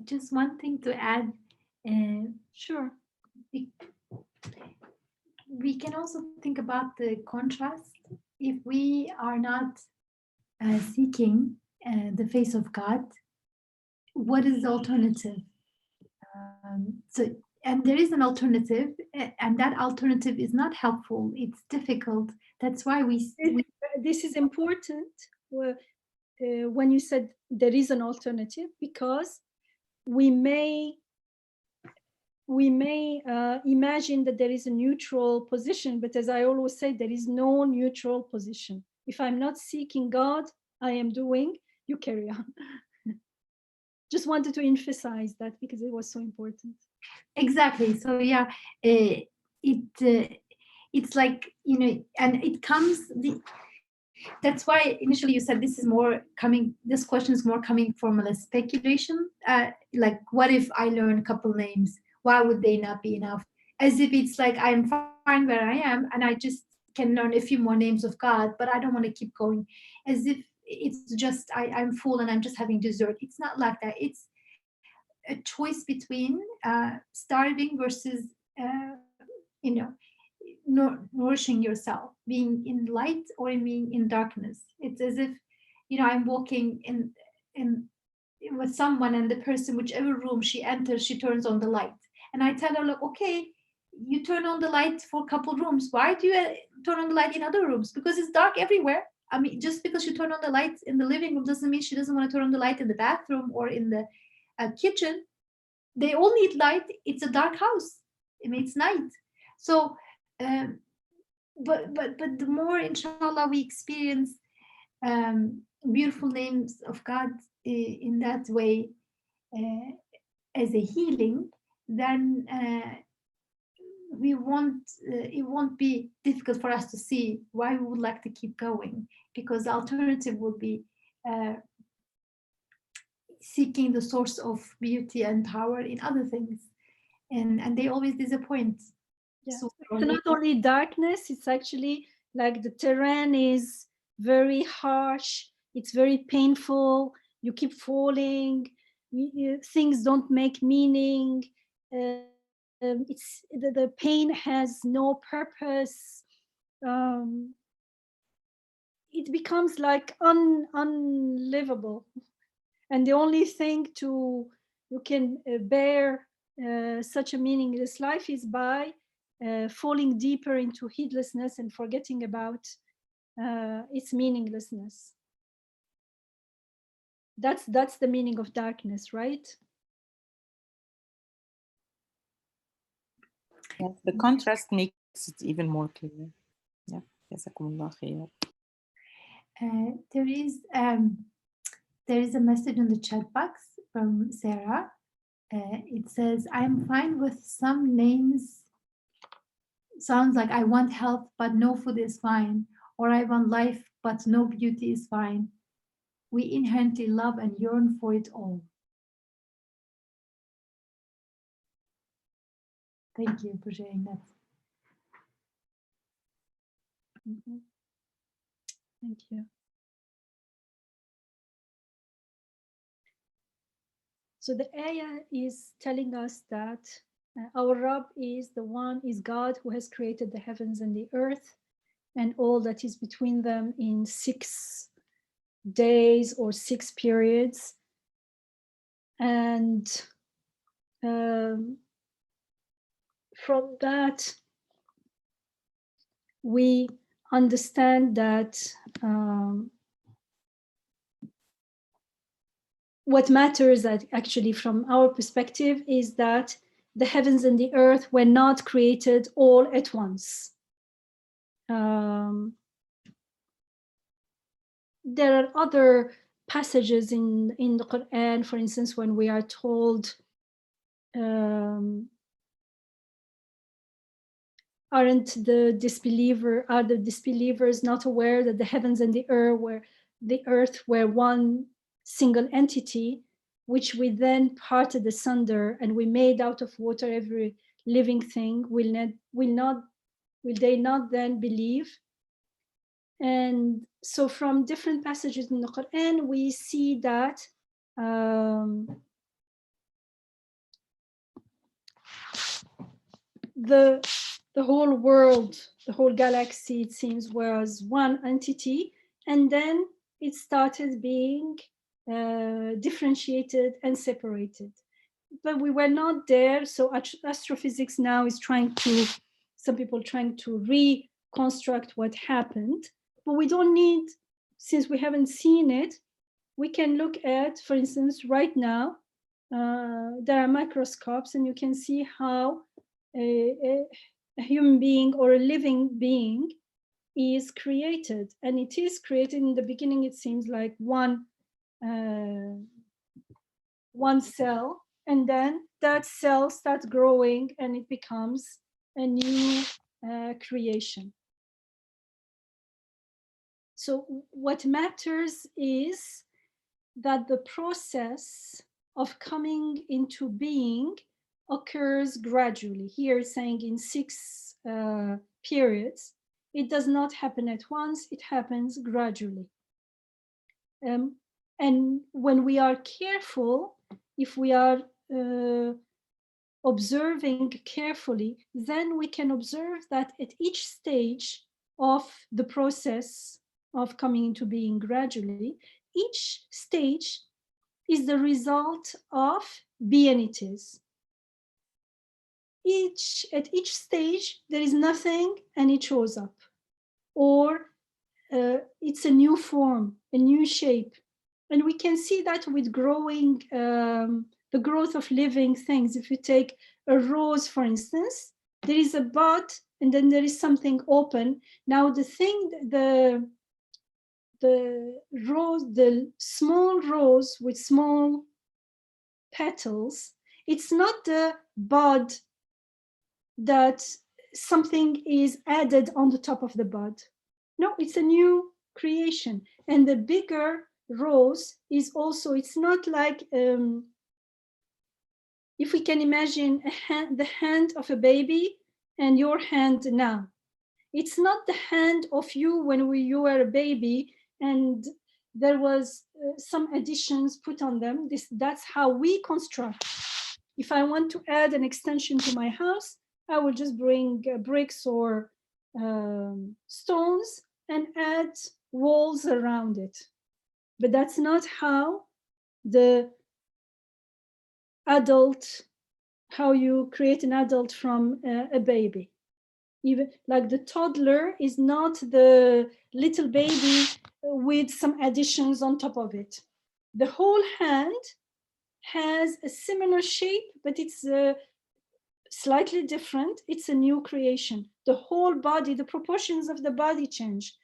Just one thing to add. Sure. We can also think about the contrast. If we are not seeking the face of God, what is the alternative? And there is an alternative, and that alternative is not helpful. It's difficult. That's why this is important when you said there is an alternative, because we may imagine that there is a neutral position, but as I always say, there is no neutral position. If I'm not seeking God, I am doing, you carry on. Just wanted to emphasize that because it was so important. Exactly. So yeah, it's like, you know, and it comes that's why initially you said this is more coming, this question is more coming from a speculation, like what if I learn a couple names, why would they not be enough? As if it's like I'm fine where I am and I just can learn a few more names of God, but I don't want to keep going, as if it's just I'm full and I'm just having dessert. It's not like that. It's a choice between starving versus you know, nourishing yourself, being in light or being in darkness. It's as if, you know, I'm walking in with someone, and the person, whichever room she enters, she turns on the light, and I tell her, look, okay, you turn on the light for a couple rooms. Why do you turn on the light in other rooms? Because it's dark everywhere. I mean, just because she turned on the light in the living room doesn't mean she doesn't want to turn on the light in the bathroom or in the kitchen. They all need light. It's a dark house. I mean, it's night. So um, but the more, inshallah, we experience beautiful names of God in that way, uh, as a healing, then we won't it won't be difficult for us to see why we would like to keep going, because the alternative would be uh, seeking the source of beauty and power in other things, and they always disappoint. Yeah. So It's not only darkness, it's actually like the terrain is very harsh, it's very painful, you keep falling, things don't make meaning, the pain has no purpose. It becomes like unlivable, and the only thing to you can bear such a meaningless life is by falling deeper into heedlessness and forgetting about its meaninglessness. That's the meaning of darkness, right? Yes, the contrast makes it even more clear. Yeah, jazakumullah khair. There is a message in the chat box from Sarah. It says, I'm fine with some names. Sounds like I want health, but no food is fine. Or I want life, but no beauty is fine. We inherently love and yearn for it all. Thank you for sharing that. Mm-hmm. Thank you. So the ayah is telling us that our Rabb is God who has created the heavens and the earth and all that is between them in 6 days or 6 periods. And from that, we understand that what matters actually from our perspective is that the heavens and the earth were not created all at once. There are other passages in the Quran, for instance, when we are told, are the disbelievers not aware that the heavens and the earth were one single entity, which we then parted asunder, and we made out of water every living thing? Will they not then believe? And so from different passages in the Quran, we see that the whole world, the whole galaxy, it seems, was one entity, and then it started being differentiated and separated. But we were not there, so astrophysics now is some people trying to reconstruct what happened. But we don't need, since we haven't seen it, we can look at, for instance, right now, there are microscopes, and you can see how a human being or a living being is created, and it is created. In the beginning, it seems like one cell, and then that cell starts growing and it becomes a new creation. So what matters is that the process of coming into being occurs gradually. Here it's saying in 6 periods. It does not happen at once, it happens gradually. And when we are careful, if we are observing carefully, then we can observe that at each stage of the process of coming into being gradually, each stage is the result of be-entities. At each stage, there is nothing and it shows up. Or it's a new form, a new shape. And we can see that with growing, the growth of living things. If you take a rose, for instance, there is a bud and then there is something open. Now the rose, the small rose with small petals, it's not the bud that something is added on the top of the bud. No, it's a new creation. And the bigger rose is also, it's not like, if we can imagine the hand of a baby and your hand now. It's not the hand of you when you were a baby and there was some additions put on them. That's how we construct. If I want to add an extension to my house, I will just bring bricks or stones and add walls around it. But that's not how the adult, how you create an adult from a baby. Even like the toddler is not the little baby with some additions on top of it. The whole hand has a similar shape, but it's slightly different. It's a new creation. The whole body, the proportions of the body change,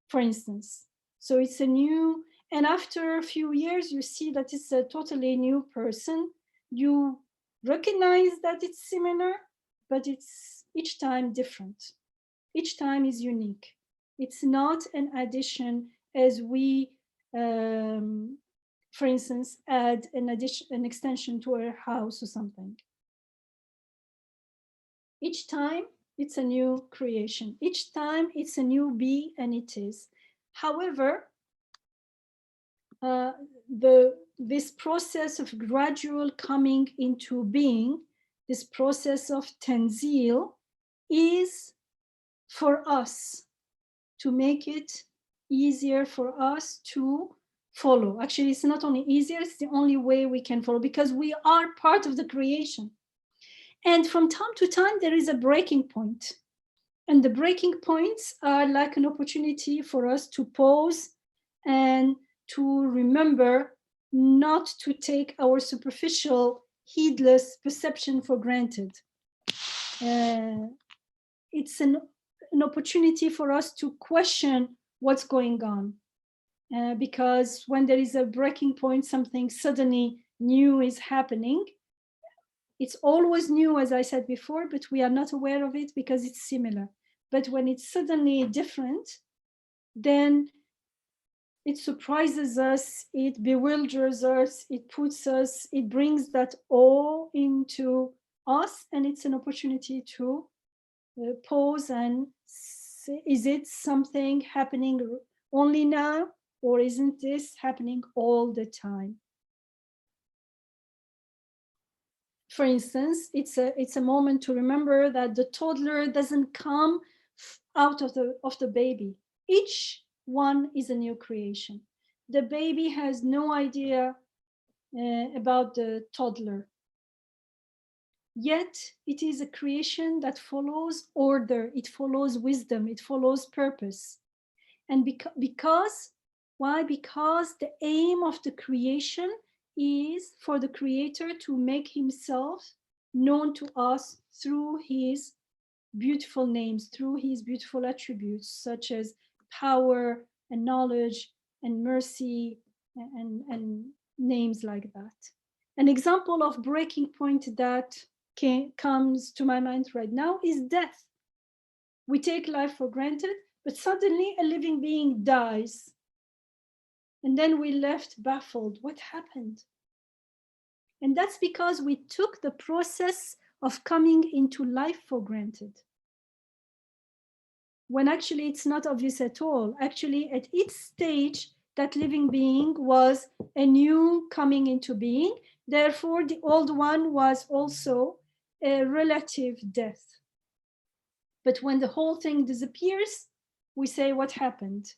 for instance. So it's a new, and after a few years, you see that it's a totally new person. You recognize that it's similar, but it's each time different. Each time is unique. It's not an addition as we, for instance, add an extension to our house or something. Each time it's a new creation. Each time it's a new be and it is. However, this process of gradual coming into being, this process of tanzil, is for us to make it easier for us to follow. Actually, it's not only easier, it's the only way we can follow because we are part of the creation. And from time to time, there is a breaking point. And the breaking points are like an opportunity for us to pause and to remember not to take our superficial, heedless perception for granted. It's an opportunity for us to question what's going on. Because when there is a breaking point, something suddenly new is happening. It's always new, as I said before, but we are not aware of it because it's similar. But when it's suddenly different, then it surprises us, it bewilders us, it brings that awe into us, and it's an opportunity to pause and say, is it something happening only now, or isn't this happening all the time? For instance, it's a moment to remember that the toddler doesn't come out of the baby. Each one is a new creation. The baby has no idea about the toddler. Yet it is a creation that follows order, it follows wisdom, it follows purpose. And because, why? Because the aim of the creation is for the creator to make himself known to us through his beautiful names, through his beautiful attributes, such as power and knowledge and mercy and names like that. An example of breaking point that comes to my mind right now is death. We take life for granted, but suddenly a living being dies. And then we left baffled. What happened? And that's because we took the process of coming into life for granted, when actually it's not obvious at all. Actually, at each stage, that living being was a new coming into being. Therefore, the old one was also a relative death. But when the whole thing disappears, we say, what happened?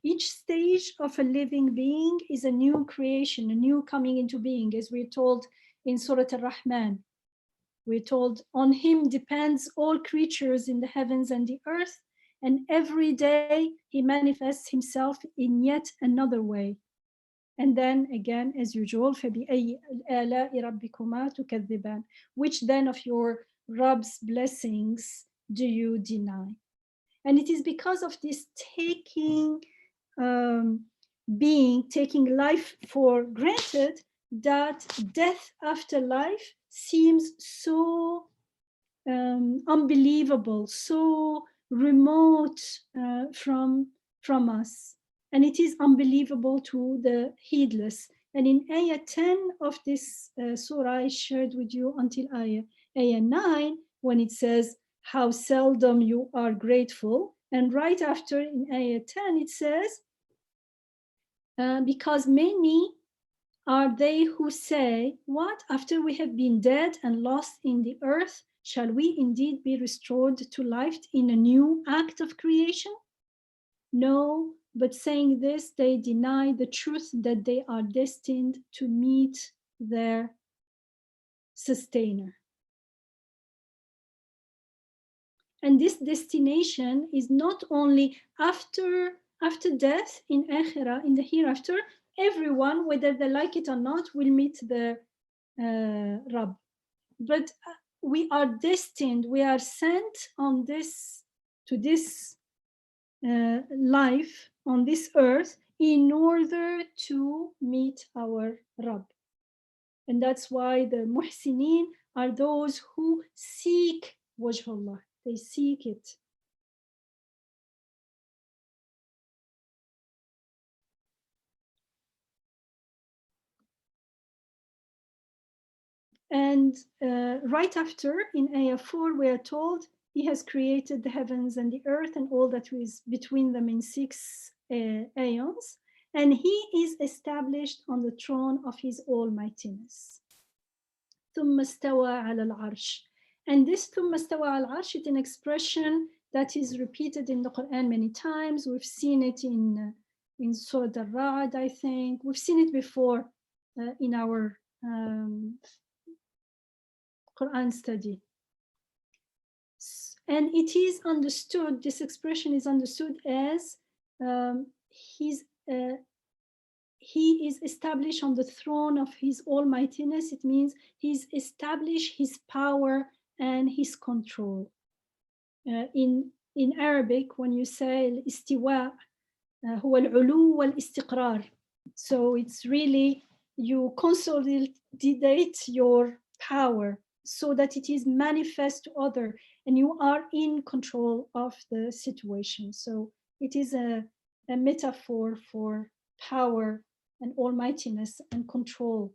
Each stage of a living being is a new creation, a new coming into being, as we're told in Surah Al-Rahman. We're told, on him depends all creatures in the heavens and the earth, and every day he manifests himself in yet another way. And then again, as usual, فَبِأَيِّ آلَاءِ رَبِّكُمَا تُكَذِّبَانِ, which then of your Rabb's blessings do you deny? And it is because of this taking life for granted that death after life seems so unbelievable, so remote from us. And it is unbelievable to the heedless. And in ayah 10 of this surah I shared with you until ayah 9, when it says, how seldom you are grateful. And right after in ayah 10, it says, because many are they who say, what, after we have been dead and lost in the earth, shall we indeed be restored to life in a new act of creation? No, but saying this, they deny the truth that they are destined to meet their sustainer. And this destination is not only after death in Akhirah, in the hereafter. Everyone, whether they like it or not, will meet the Rabb. But we are destined, we are sent on this, to this life on this earth in order to meet our Rabb. And that's why the muhsinin are those who seek wajh Allah. They seek it. And right after, in ayah 4, we are told, he has created the heavens and the earth and all that is between them in 6 aeons. And he is established on the throne of his almightiness. ثم استوى على العرش. And this ثم استوى على العرش is an expression that is repeated in the Quran many times. We've seen it in Surah Al-Ra'd, I think. We've seen it before in our Quran study. And it is understood, this expression is understood as he is established on the throne of his almightiness. It means he's established his power and his control. In Arabic, when you say al-istiwa, huwa al-ulu wal-istiqrar. So it's really, you consolidate your power so that it is manifest to other, and you are in control of the situation. So it is a metaphor for power and almightiness and control.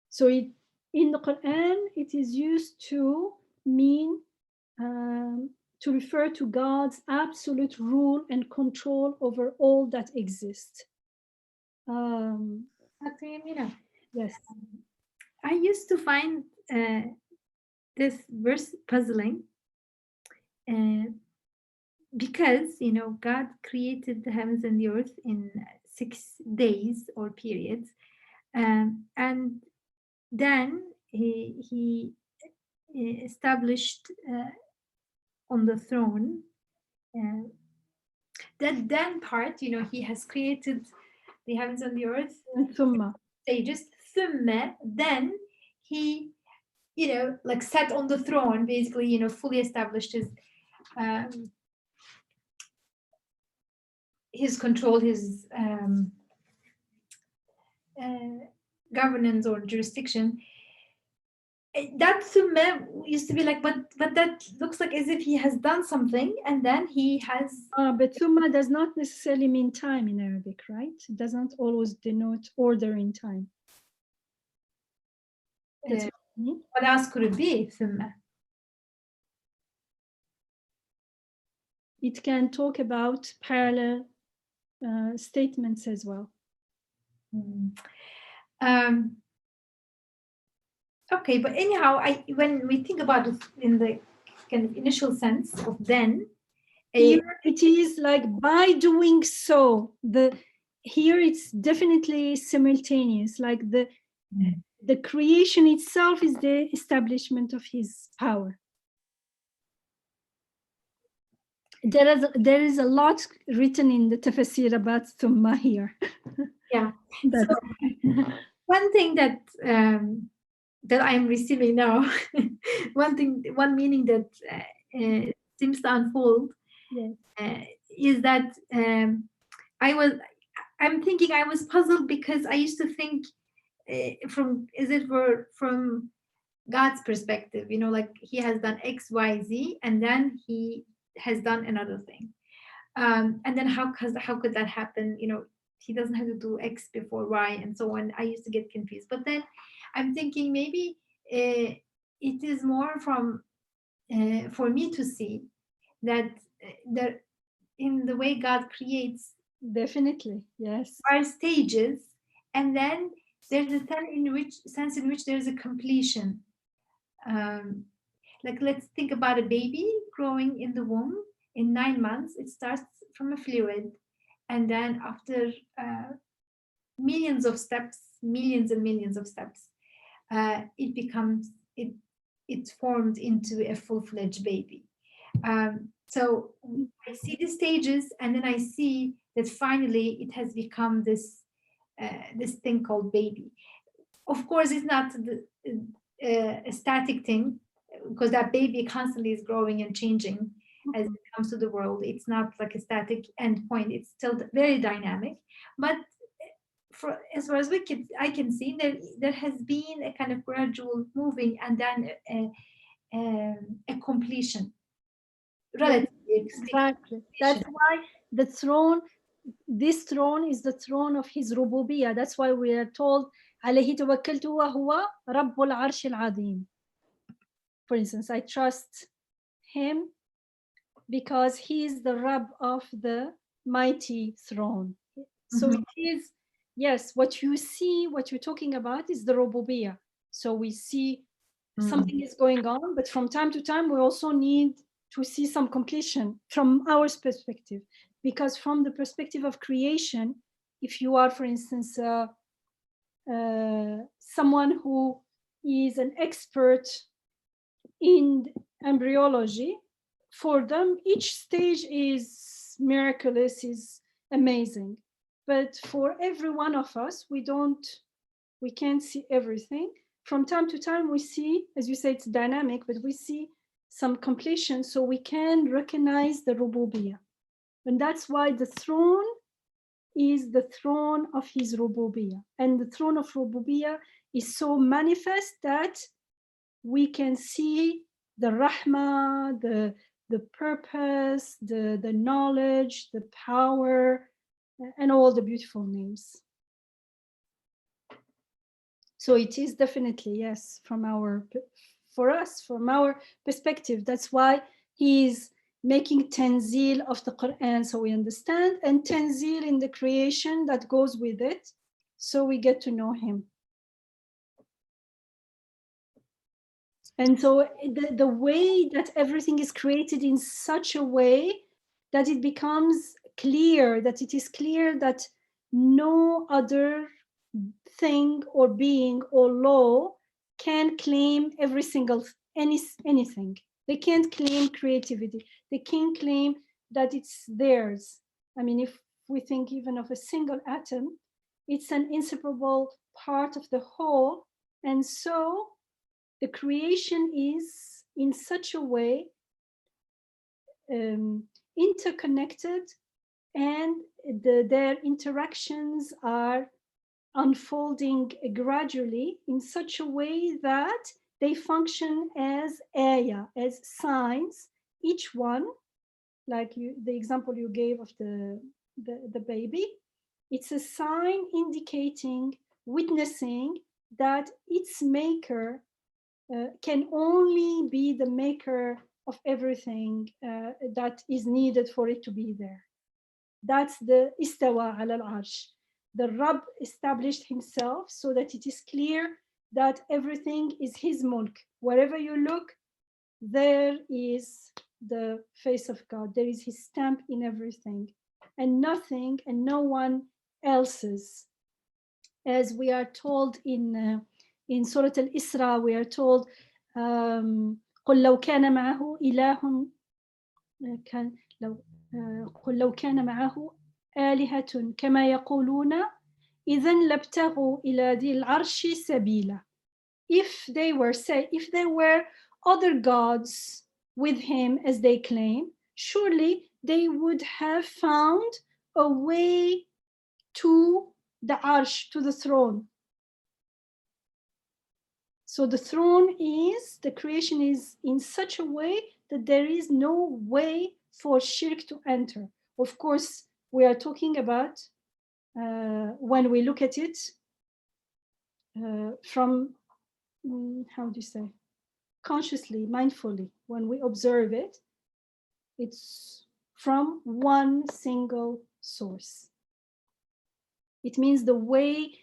So in the Quran, it is used to mean, to refer to God's absolute rule and control over all that exists. Dr. Yamina, Yes. I used to find this verse puzzling because, God created the heavens and the earth in 6 days or periods. And then he established on the throne. That then part, he has created the heavens and the earth. And thumma. Stages. Then he like sat on the throne, basically, fully established his control, his governance or jurisdiction. That Thumma used to be like, but that looks like as if he has done something, and then he has. But Thumma does not necessarily mean time in Arabic, right? It doesn't always denote order in time. That's what I mean. What else could it be, Thumma? It can talk about parallel statements as well. Okay, but anyhow, when we think about it in the kind of initial sense of then, here it is like by doing so, here it's definitely simultaneous, like the creation itself is the establishment of his power. There is a lot written in the tafsir about Thumma here. Yeah. So, one thing that I'm receiving now, one meaning that seems to unfold, yes. Is that I'm thinking I was puzzled because I used to think from God's perspective, like he has done X, Y, Z, and then he has done another thing. And then how could that happen? He doesn't have to do X before Y and so on. I used to get confused. But then I'm thinking maybe it is more from for me to see that in the way God creates. Definitely, yes. Are stages, and then there's a sense in which there's a completion. Like let's think about a baby growing in the womb. In 9 months, it starts from a fluid, and then after millions of steps, millions and millions of steps, it's formed into a full-fledged baby. So I see the stages, and then I see that finally it has become this thing called baby. Of course, it's not a static thing, because that baby constantly is growing and changing as it comes to the world. It's not like a static endpoint. It's still very dynamic. But as far as I can see, there has been a kind of gradual moving, and then a completion. Exactly. That's why this throne is the throne of his rububiyah. That's why we are told عليه توكلت وهو رب العرش العظيم. For instance, I trust him because he is the Rabb of the mighty throne. So it is, yes, what you see, what you're talking about is the rububiyah. So we see something is going on, but from time to time, we also need to see some completion from our perspective, because from the perspective of creation, if you are, for instance, someone who is an expert in embryology, for them, each stage is miraculous, is amazing. But for every one of us, we can't see everything. From time to time, we see, as you say, it's dynamic, but we see some completion, so we can recognize the rububiyah. And that's why the throne is the throne of his rububiyah. And the throne of rububiyah is so manifest that we can see the rahmah, the purpose, the knowledge, the power, and all the beautiful names. So it is definitely, yes, from our perspective. That's why he is making tanzil of the Quran, so we understand, and tanzil in the creation that goes with it, so we get to know him. And so the way that everything is created in such a way that it becomes clear, that it is clear that no other thing or being or law can claim every single anything. They can't claim creativity. They can't claim that it's theirs. I mean, if we think even of a single atom, it's an inseparable part of the whole. And so the creation is in such a way interconnected, and their interactions are unfolding gradually in such a way that they function as ayah, as signs, each one, like the example you gave of the baby. It's a sign indicating, witnessing that its maker can only be the maker of everything that is needed for it to be there. That's the istawa ala al-arsh. The Rabb established himself so that it is clear that everything is his mulk. Wherever you look, there is the face of God. There is his stamp in everything, and nothing and no one else's. As we are told in Surah Al-Isra, we are told, قل لو كان معه إله كان لو قل لو كان معه آلهة كما يقولون إذا لابتغوا إلى ذي العرش سبيلا. If there were other gods with him as they claim, surely they would have found a way to the arsh, to the throne. So the throne is, the creation is in such a way that there is no way for shirk to enter. Of course, we are talking about when we look at it from, how do you say, consciously, mindfully, when we observe it, it's from one single source. It means the way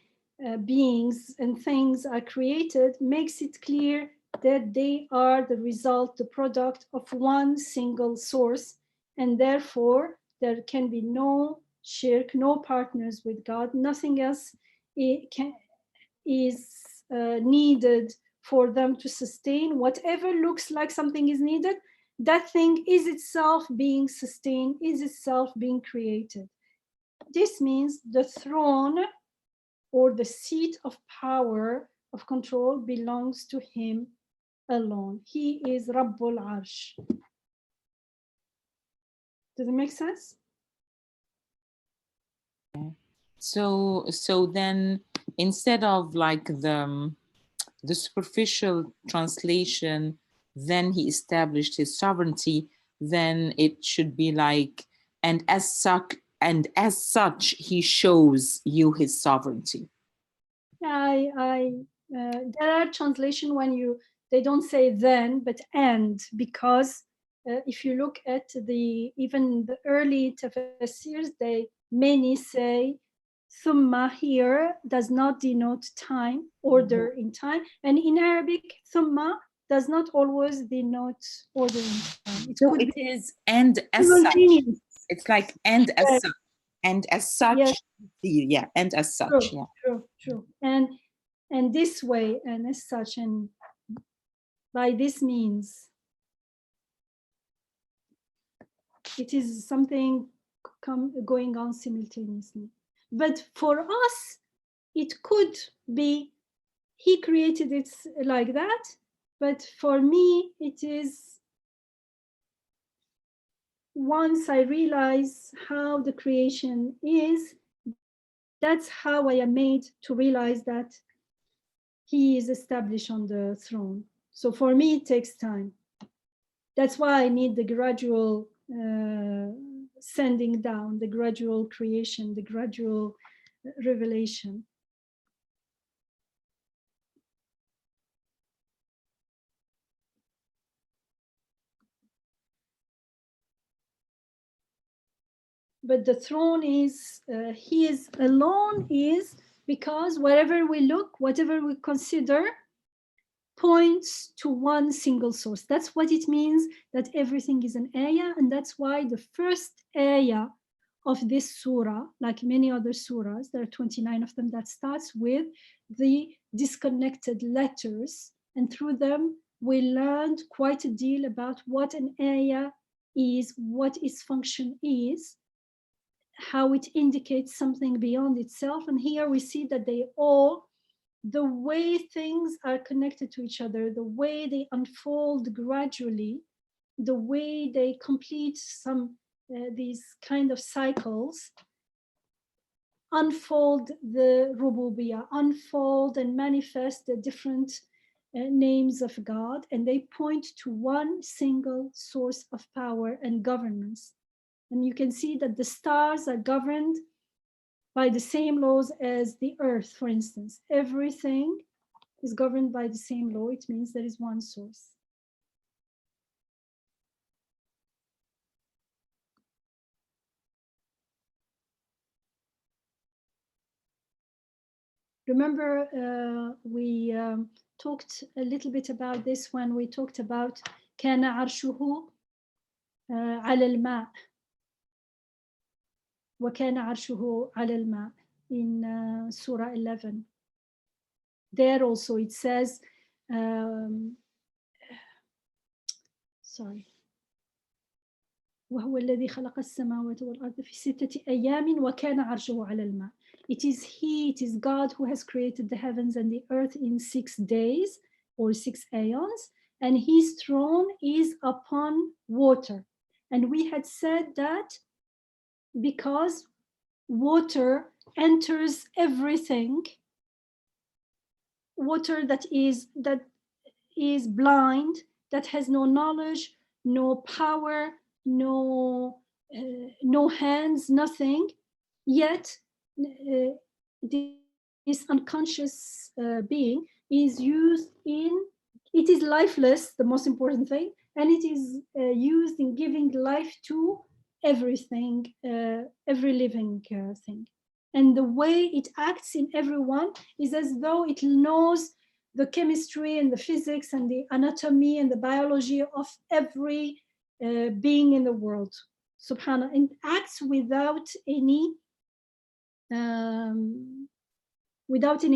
beings and things are created makes it clear that they are the result, the product of one single source, and therefore there can be no shirk, no partners with God, nothing else is needed for them to sustain. Whatever looks like something is needed, that thing is itself being sustained, is itself being created. This means the throne or the seat of power, of control, belongs to him alone. He is Rabbul Arsh. Does it make sense? So then, instead of like the superficial translation, then he established his sovereignty, then it should be like, and as such he shows you his sovereignty. There are translation when they don't say then, but and, because if you look at even the early tafsirs, many say thumma here does not denote time, order in time, and in Arabic thumma does not always denote order in time. It is and as such. It's like and as such. And as such, yes. Yeah, and as such, true, yeah. True. And this way, and as such, and by this means, it is something going on simultaneously. But for us, it could be he created it like that, but for me, it is once I realize how the creation is, that's how I am made to realize that he is established on the throne. So for me, it takes time. That's why I need the gradual sending down, the gradual creation, the gradual revelation. But the throne is, he is alone, is because wherever we look, whatever we consider, points to one single source. That's what it means that everything is an ayah, and that's why the first ayah of this surah, like many other surahs, there are 29 of them, that starts with the disconnected letters, and through them we learned quite a deal about what an ayah is, what its function is, how it indicates something beyond itself. And here we see that they all the way things are connected to each other, the way they unfold gradually, the way they complete some these kind of cycles, unfold the rububiyyah, unfold and manifest the different names of God, and they point to one single source of power and governance. And you can see that the stars are governed by the same laws as the earth, for instance. Everything is governed by the same law. It means there is one source. Remember, we talked a little bit about this when we talked about كان عرشه على الماء وكان عرشه على الماء in Surah 11. There also it says, sorry, وهو الذي خلق السماوات والأرض في 6 أيام وكان عرشه على الماء. It is He, it is God who has created the heavens and the earth in 6 days or 6 aeons, and His throne is upon water. And we had said that because water enters everything, water that is blind, that has no knowledge, no power, no hands, nothing, yet this unconscious being is used in, it is lifeless, the most important thing, and it is used in giving life to everything, every living thing. And the way it acts in everyone is as though it knows the chemistry and the physics and the anatomy and the biology of every being in the world. Subhanallah, and acts without any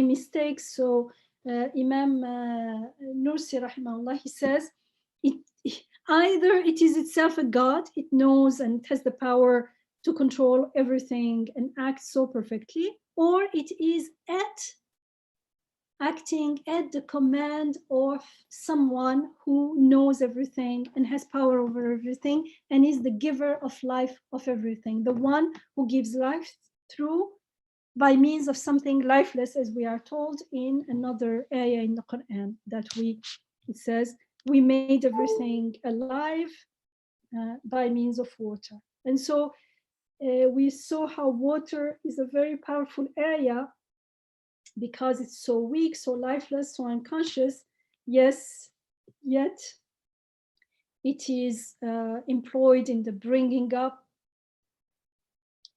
mistakes. So Imam Nursi rahimahullah, he says, either it is itself a God, it knows and it has the power to control everything and act so perfectly, or it is acting at the command of someone who knows everything and has power over everything and is the giver of life of everything, the one who gives life through by means of something lifeless, as we are told in another ayah in the Quran, that it says, we made everything alive by means of water. And so we saw how water is a very powerful area because it's so weak, so lifeless, so unconscious. Yes, yet it is employed in the bringing up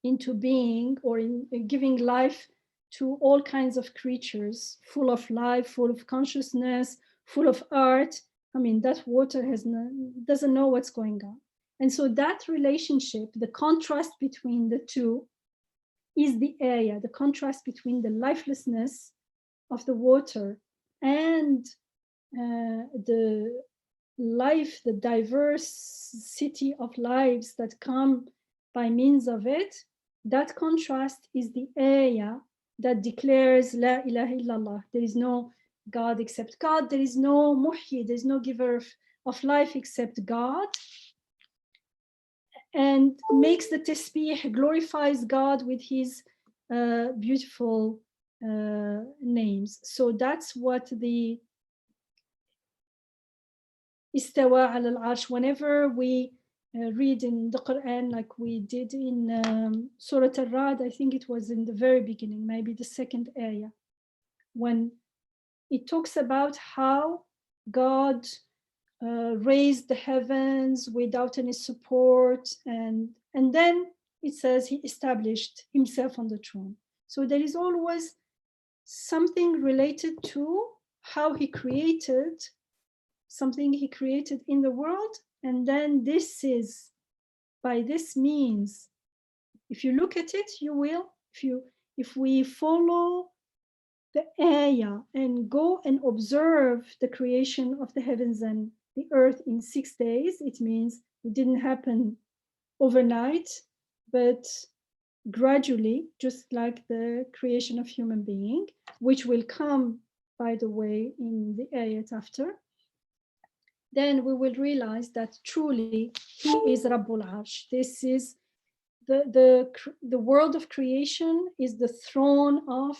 into being or in giving life to all kinds of creatures, full of life, full of consciousness, full of art. I mean, that water doesn't know what's going on. And so that relationship, the contrast between the two, is the area, the contrast between the lifelessness of the water and the life, the diversity of lives that come by means of it. That contrast is the area that declares La ilaha illallah. There is no God except God. There is no muhyi, there is no giver of life except God. And makes the tasbih, glorifies God with his beautiful names. So that's what the istawa al arsh, whenever we read in the Quran, like we did in Surah Al-Ra'd, I think it was in the very beginning, maybe the second ayah, when it talks about how God raised the heavens without any support, and then it says he established himself on the throne. So there is always something related to how he created something he created in the world, and then this is by this means, if you look at it, you will, if we follow the ayah and go and observe the creation of the heavens and the earth in 6 days, it means it didn't happen overnight, but gradually, just like the creation of human being, which will come, by the way, in the ayat after, then we will realize that truly he is Rabbul Arsh. This is the world of creation is the throne of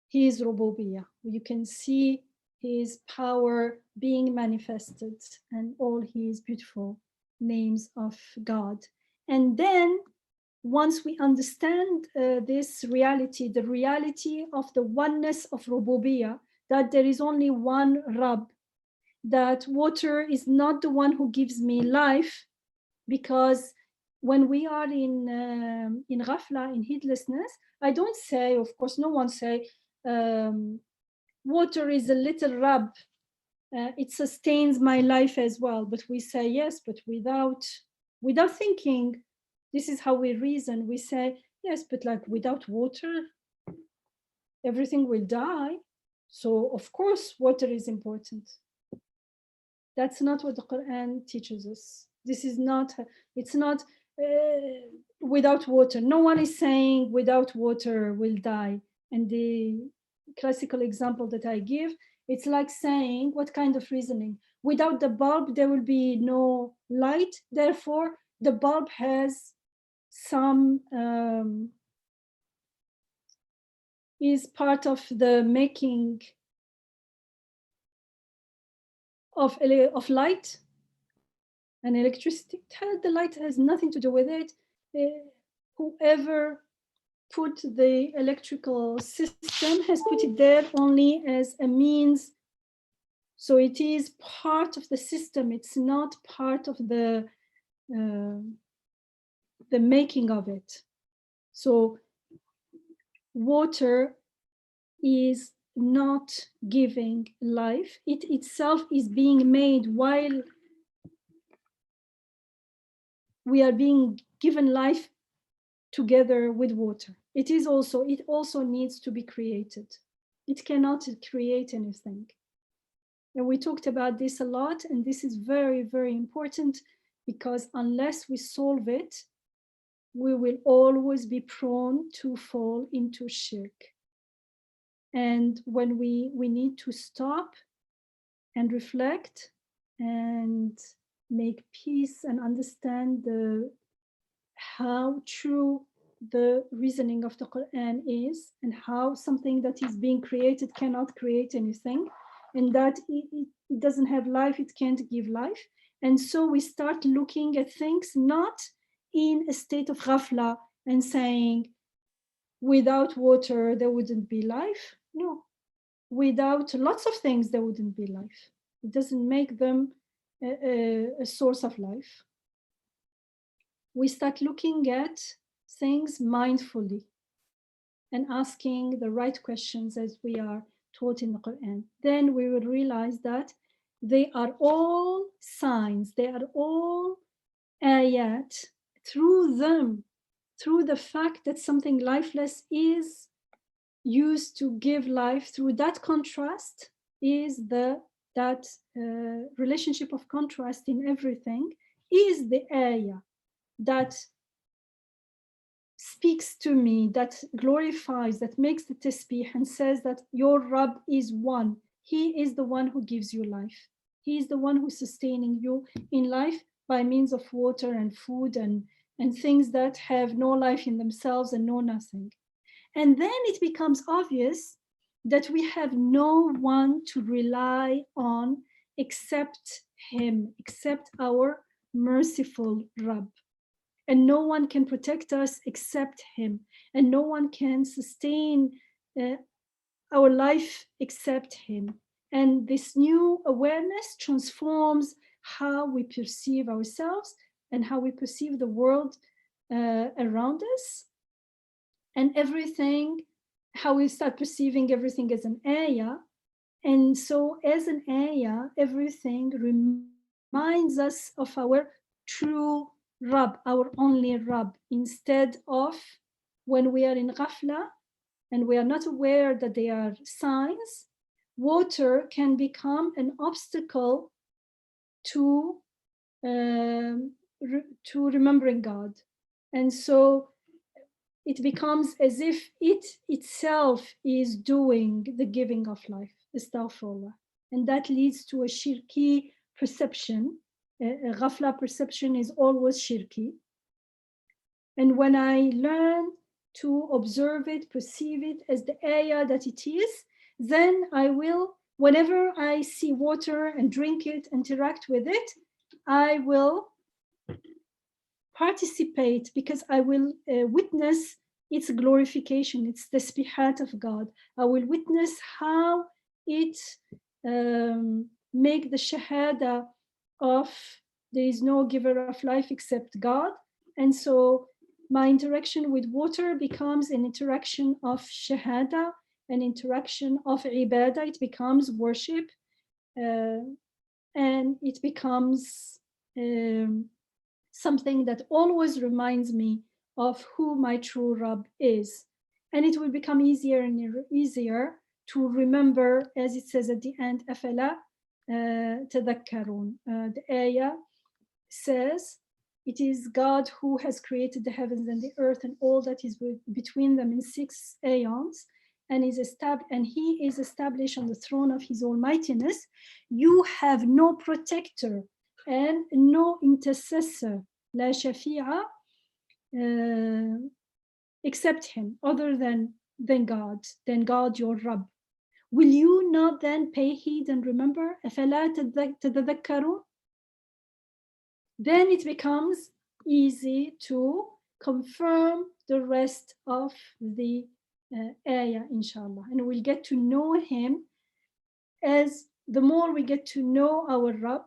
his Rububiyyah. You can see his power being manifested and all his beautiful names of God. And then once we understand this reality, the reality of the oneness of Rububiyyah, that there is only one Rabb, that water is not the one who gives me life, because when we are in ghafla, in heedlessness, I don't say, of course, no one say, water is a little Rabb, it sustains my life as well. But we say yes, but without thinking. This is how we reason. We say yes, but like without water, everything will die. So of course, water is important. That's not what the Quran teaches us. This is not. It's not without water. No one is saying without water will die. And the classical example that I give, it's like saying, what kind of reasoning? Without the bulb, there will be no light. Therefore, the bulb has some, is part of the making of light and electricity. The light has nothing to do with it. Whoever put the electrical system has put it there only as a means. So it is part of the system. It's not part of the making of it. So water is not giving life. It itself is being made while we are being given life together with water. It also needs to be created. It cannot create anything. And we talked about this a lot, and this is very, very important, because unless we solve it, we will always be prone to fall into shirk. And when we need to stop and reflect and make peace and understand how true the reasoning of the Quran is, and how something that is being created cannot create anything, and that it doesn't have life, it can't give life. And so we start looking at things not in a state of ghafla and saying, without water, there wouldn't be life. No, without lots of things, there wouldn't be life. It doesn't make them a source of life. We start looking at things mindfully and asking the right questions as we are taught in the Quran. Then we will realize that they are all signs, they are all ayat. Through them, through the fact that something lifeless is used to give life, through that contrast is that relationship of contrast in everything is the ayah that speaks to me, that glorifies, that makes the tasbih and says that your Rabb is one. He is the one who gives you life. He is the one who's sustaining you in life by means of water and food and things that have no life in themselves and no nothing. And then it becomes obvious that we have no one to rely on except him, except our merciful Rabb. And no one can protect us except him. And no one can sustain our life except him. And this new awareness transforms how we perceive ourselves and how we perceive the world around us. And everything, how we start perceiving everything as an ayah. And so as an ayah, everything reminds us of our true Rabb, our only Rabb, instead of when we are in ghafla and we are not aware that they are signs, water can become an obstacle to remembering God. And so it becomes as if it itself is doing the giving of life. Astaghfirullah. And that leads to a shirki perception. A ghafla perception is always shirki. And when I learn to observe it, perceive it as the ayah that it is, then I will, whenever I see water and drink it, interact with it, I will participate, because I will witness its glorification, its tasbihat of God. I will witness how it make the shahada of there is no giver of life except God. And so my interaction with water becomes an interaction of shahada, an interaction of ibadah. It becomes worship, and it becomes something that always reminds me of who my true Rabb is. And it will become easier and easier to remember, as it says at the end, أَفَلَا تَذَكَّرُونَ. The ayah says, it is God who has created the heavens and the earth and all that is between them in 6 aeons, and he is established on the throne of his almightiness. You have no protector and no intercessor, la shafi'a, except him, other than God, your Rabb. Will you not then pay heed and remember? أَفَلَا تَذَكَّرُونَ? Then it becomes easy to confirm the rest of the ayah, inshallah. And we'll get to know him as the more we get to know our Rabb,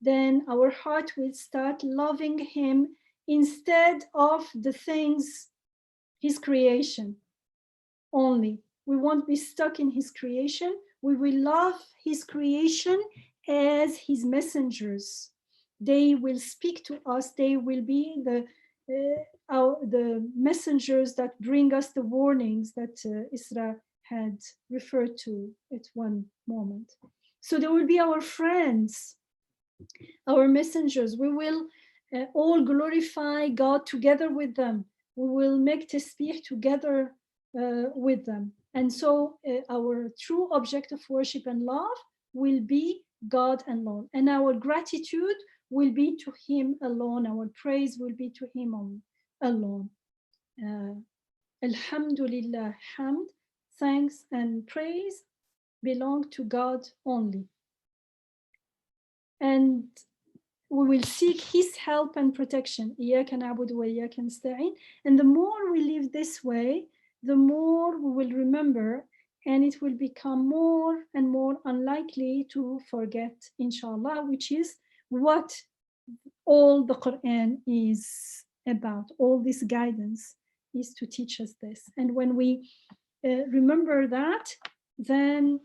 then our heart will start loving him instead of the things, his creation only. We won't be stuck in his creation. We will love his creation as his messengers. They will speak to us. They will be the messengers that bring us the warnings that Isra had referred to at one moment. So they will be our friends, our messengers. We will all glorify God together with them. We will make tasbih together with them. And so our true object of worship and love will be God alone. And our gratitude will be to him alone. Our praise will be to him alone. Alhamdulillah, hamd, thanks and praise belong to God only. And we will seek his help and protection. إِيَّاكَ نَعْبُدُ وَإِيَّاكَ نَسْتَعِينُ. And the more we live this way, the more we will remember, and it will become more and more unlikely to forget, inshallah, which is what all the Quran is about. All this guidance is to teach us this. And when we remember that, then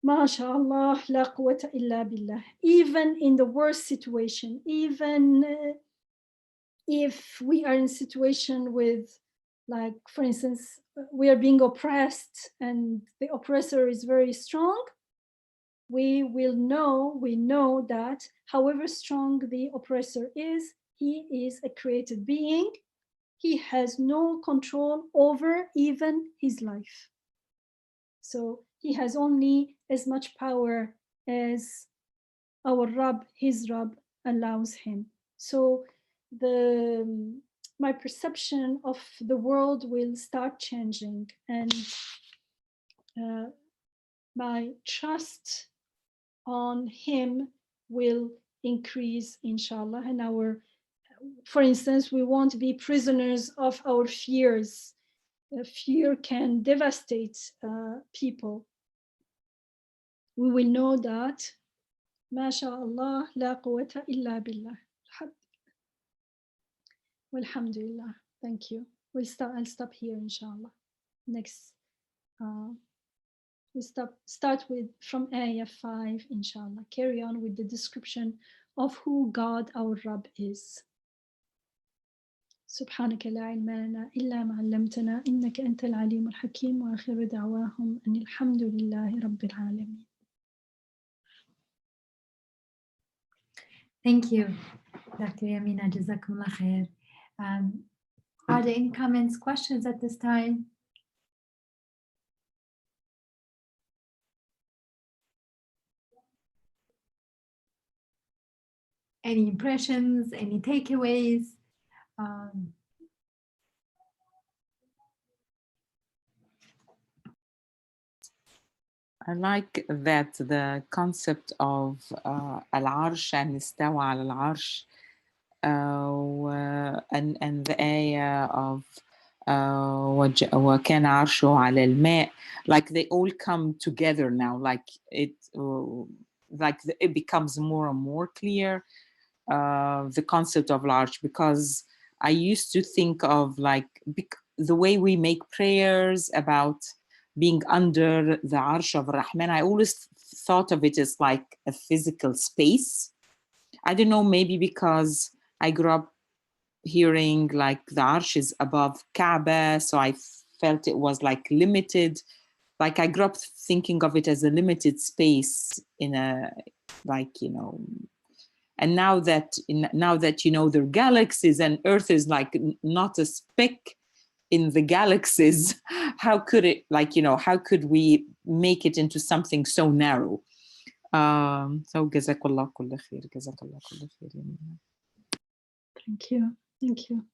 MashaAllah, la quwwata illa billah. Even in the worst situation, even if we are in a situation with, like, for instance, we are being oppressed and the oppressor is very strong, we know that however strong the oppressor is, he is a created being. He has no control over even his life. So he has only as much power as our Rabb, his Rabb, allows him. So my perception of the world will start changing, and my trust on him will increase, inshallah. And for instance, we won't be prisoners of our fears. Fear can devastate people. We will know that, MashaAllah, la quwwata illa billah. Walhamdulillah. Thank you. I'll stop here, inshallah. Next, we start from ayah 5, inshallah. Carry on with the description of who God, our Rabb, is. سبحانك لا علم لنا إلا ما علمتنا إنك أنت العليم الحكيم وآخر دعواهم أن الحمد لله رب العالمين. Thank you, Dr. Yamina. Jazakumullah khair. Are there any comments, questions at this time? Any impressions, any takeaways? I like that the concept of al-arsh and istawa al-arsh and the ayah of وكان عرشه على الماء, like they all come together now, like it becomes more and more clear, the concept of al-arsh, because I used to think of like the way we make prayers about being under the Arsh of Rahman. I always thought of it as like a physical space. I don't know, maybe because I grew up hearing like the Arsh is above Kaaba, so I felt it was like limited. Like I grew up thinking of it as a limited space in a, like, you know, and now that you know, there are galaxies and Earth is like not a speck in the galaxies, how could it, like, you know, how could we make it into something so narrow? So jazakallah kull khair, jazakallah kull khair. Thank you. Thank you.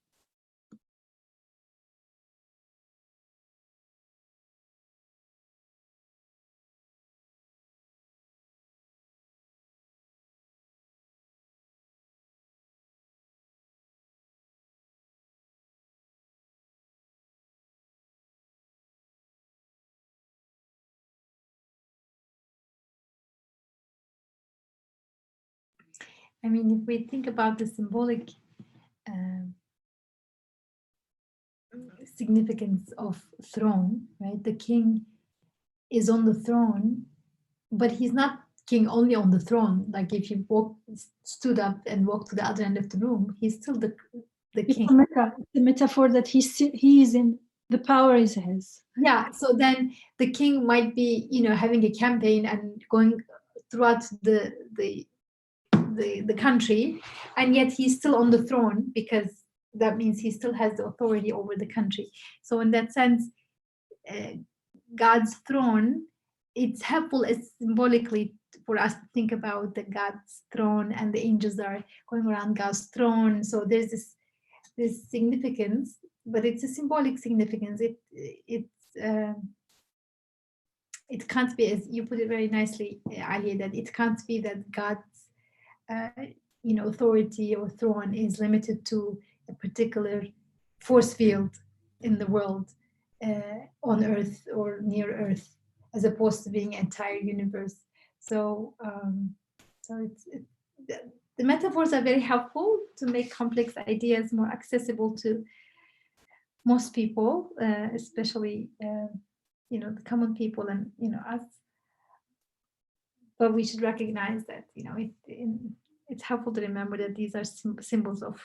I mean, if we think about the symbolic significance of throne, right? The king is on the throne, but he's not king only on the throne. Like if you stood up and walked to the other end of the room, he's still the king. The metaphor that he is in, the power is his. Yeah. So then the king might be, you know, having a campaign and going throughout the country, and yet he's still on the throne, because that means he still has the authority over the country. So in that sense, God's throne, it's helpful as symbolically for us to think about the God's throne, and the angels are going around God's throne. So there's this significance, but it's a symbolic significance. It can't be, as you put it very nicely, Ali, that it can't be that God's you know, authority or throne is limited to a particular force field in the world, on Earth or near Earth, as opposed to being entire universe. So, the metaphors are very helpful to make complex ideas more accessible to most people, especially you know, the common people and, you know, us. But we should recognize that, you know, it's helpful to remember that these are symbols of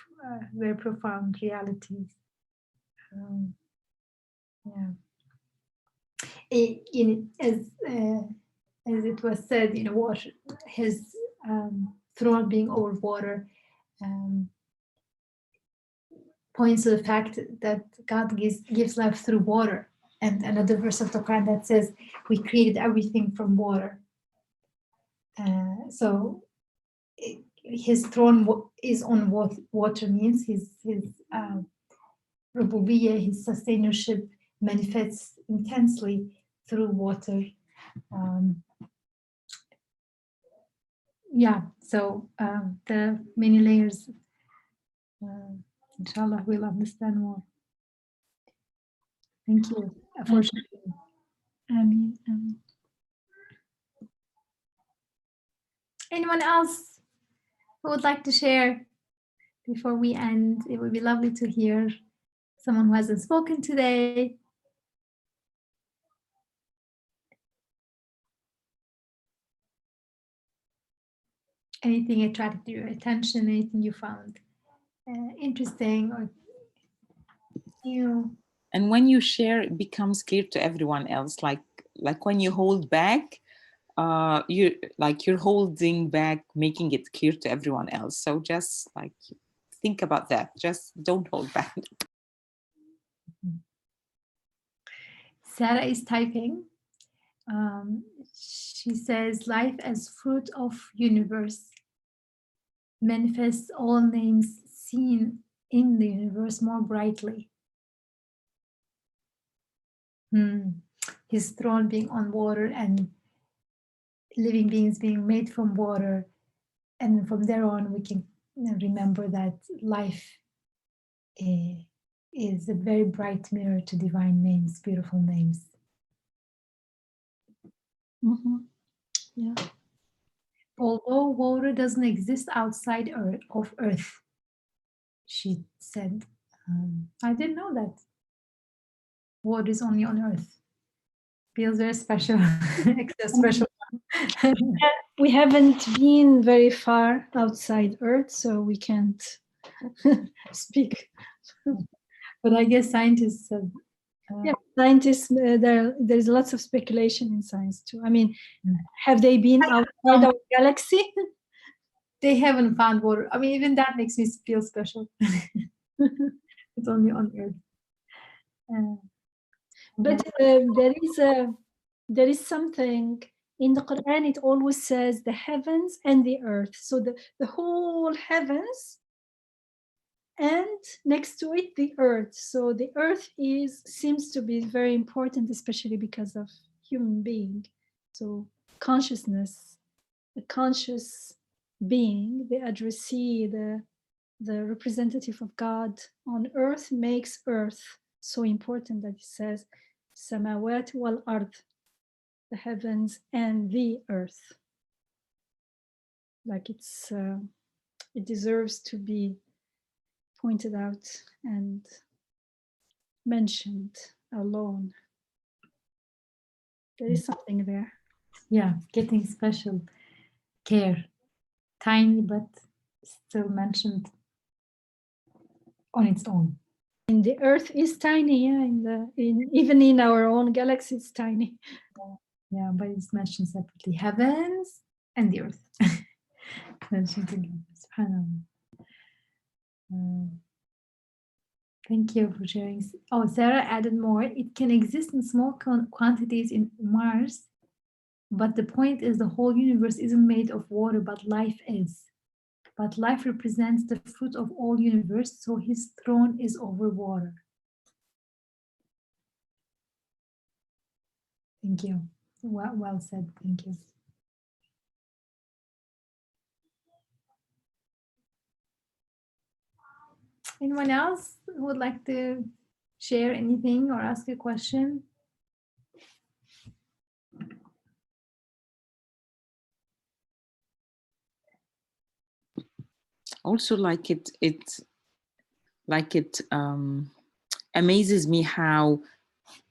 very profound realities. Yeah. As it was said, you know, water, his throne being over water, points to the fact that God gives life through water. And another verse of the Quran that says, we created everything from water. So his throne is on water, means his rububiyyah, his sustainership manifests intensely through water. Yeah, so the many layers, inshallah, we'll understand more. Thank you for sharing. Anyone else who would like to share before we end? It would be lovely to hear someone who hasn't spoken today. Anything attracted your attention, anything you found interesting or new? And when you share, it becomes clear to everyone else. Like when you hold back, you're holding back, making it clear to everyone else. So just like think about that. Just don't hold back. Sarah is typing. She says, life as fruit of universe manifests all names seen in the universe more brightly. His throne being on water and living beings being made from water. And from there on, we can remember that life is a very bright mirror to divine names, beautiful names. Yeah. Although water doesn't exist outside of Earth, she said, I didn't know that. Water is only on Earth. Feels very special, extra special. We haven't been very far outside Earth, so we can't speak. But I guess scientists have. Yeah, scientists, there's lots of speculation in science too. I mean, have they been outside our galaxy? They haven't found water. I mean, even that makes me feel special. It's only on Earth. But there is something in the Quran. It always says the heavens and the earth. So the whole heavens, and next to it the earth. So the earth seems to be very important, especially because of human being. So consciousness, the conscious being, the addressee, the representative of God on earth makes earth so important that it says samawat wal ard, the heavens and the earth. Like it deserves to be pointed out and mentioned alone. There is something there. Yeah, getting special care. Tiny, but still mentioned on its own. And the earth is tiny, yeah. Even in our own galaxy, it's tiny. Yeah, but it's mentioned separately. Heavens and the earth. Mentioned together. SubhanAllah. Thank you for sharing. Oh, Sarah added more. It can exist in small quantities in Mars, but the point is the whole universe isn't made of water, but life is. But life represents the fruit of all universe, so his throne is over water. Thank you. Well said. Thank you. Anyone else who would like to share anything or ask a question? Also, amazes me how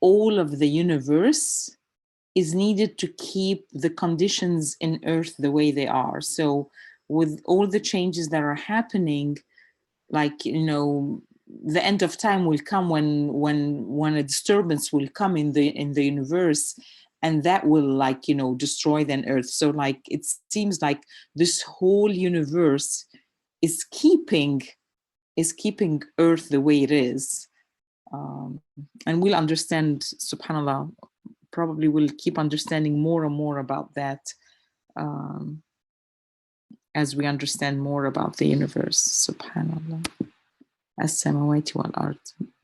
all of the universe is needed to keep the conditions in Earth the way they are. So with all the changes that are happening, like, you know, the end of time will come when a disturbance will come in the universe, and that will, like, you know, destroy then Earth. So like it seems like this whole universe is keeping Earth the way it is. And we'll understand, subhanAllah, probably will keep understanding more and more about that as we understand more about the universe. Subhanallah. As-samawati wal ard.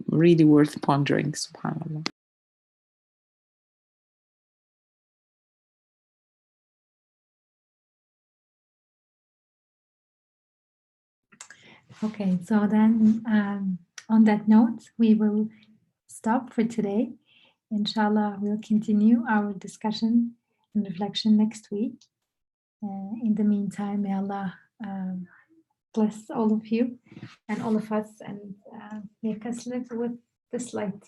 Really worth pondering, subhanallah. Okay, so then on that note, we will stop for today. Inshallah, we'll continue our discussion and reflection next week. In the meantime, may Allah bless all of you and all of us and make us live with this light.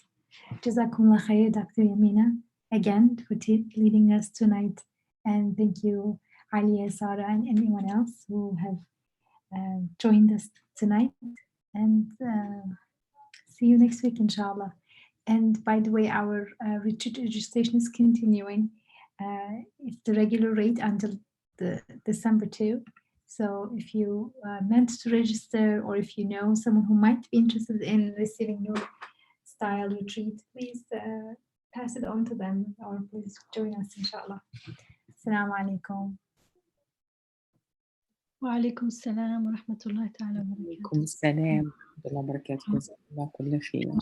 Jazakumullah khair, Dr. Yamina, again for leading us tonight. And thank you, Ali, Sarah, and anyone else who have joined us tonight. And see you next week, inshallah. And by the way, our retreat registration is continuing. It's the regular rate until the December 2. So if you meant to register, or if you know someone who might be interested in receiving your style retreat, please pass it on to them or please join us, inshallah. Assalamu alaikum. وعليكم السلام ورحمة الله تعالى وبركاته. عليكم السلام ورحمة الله وبركاته. جزاك الله كل خير.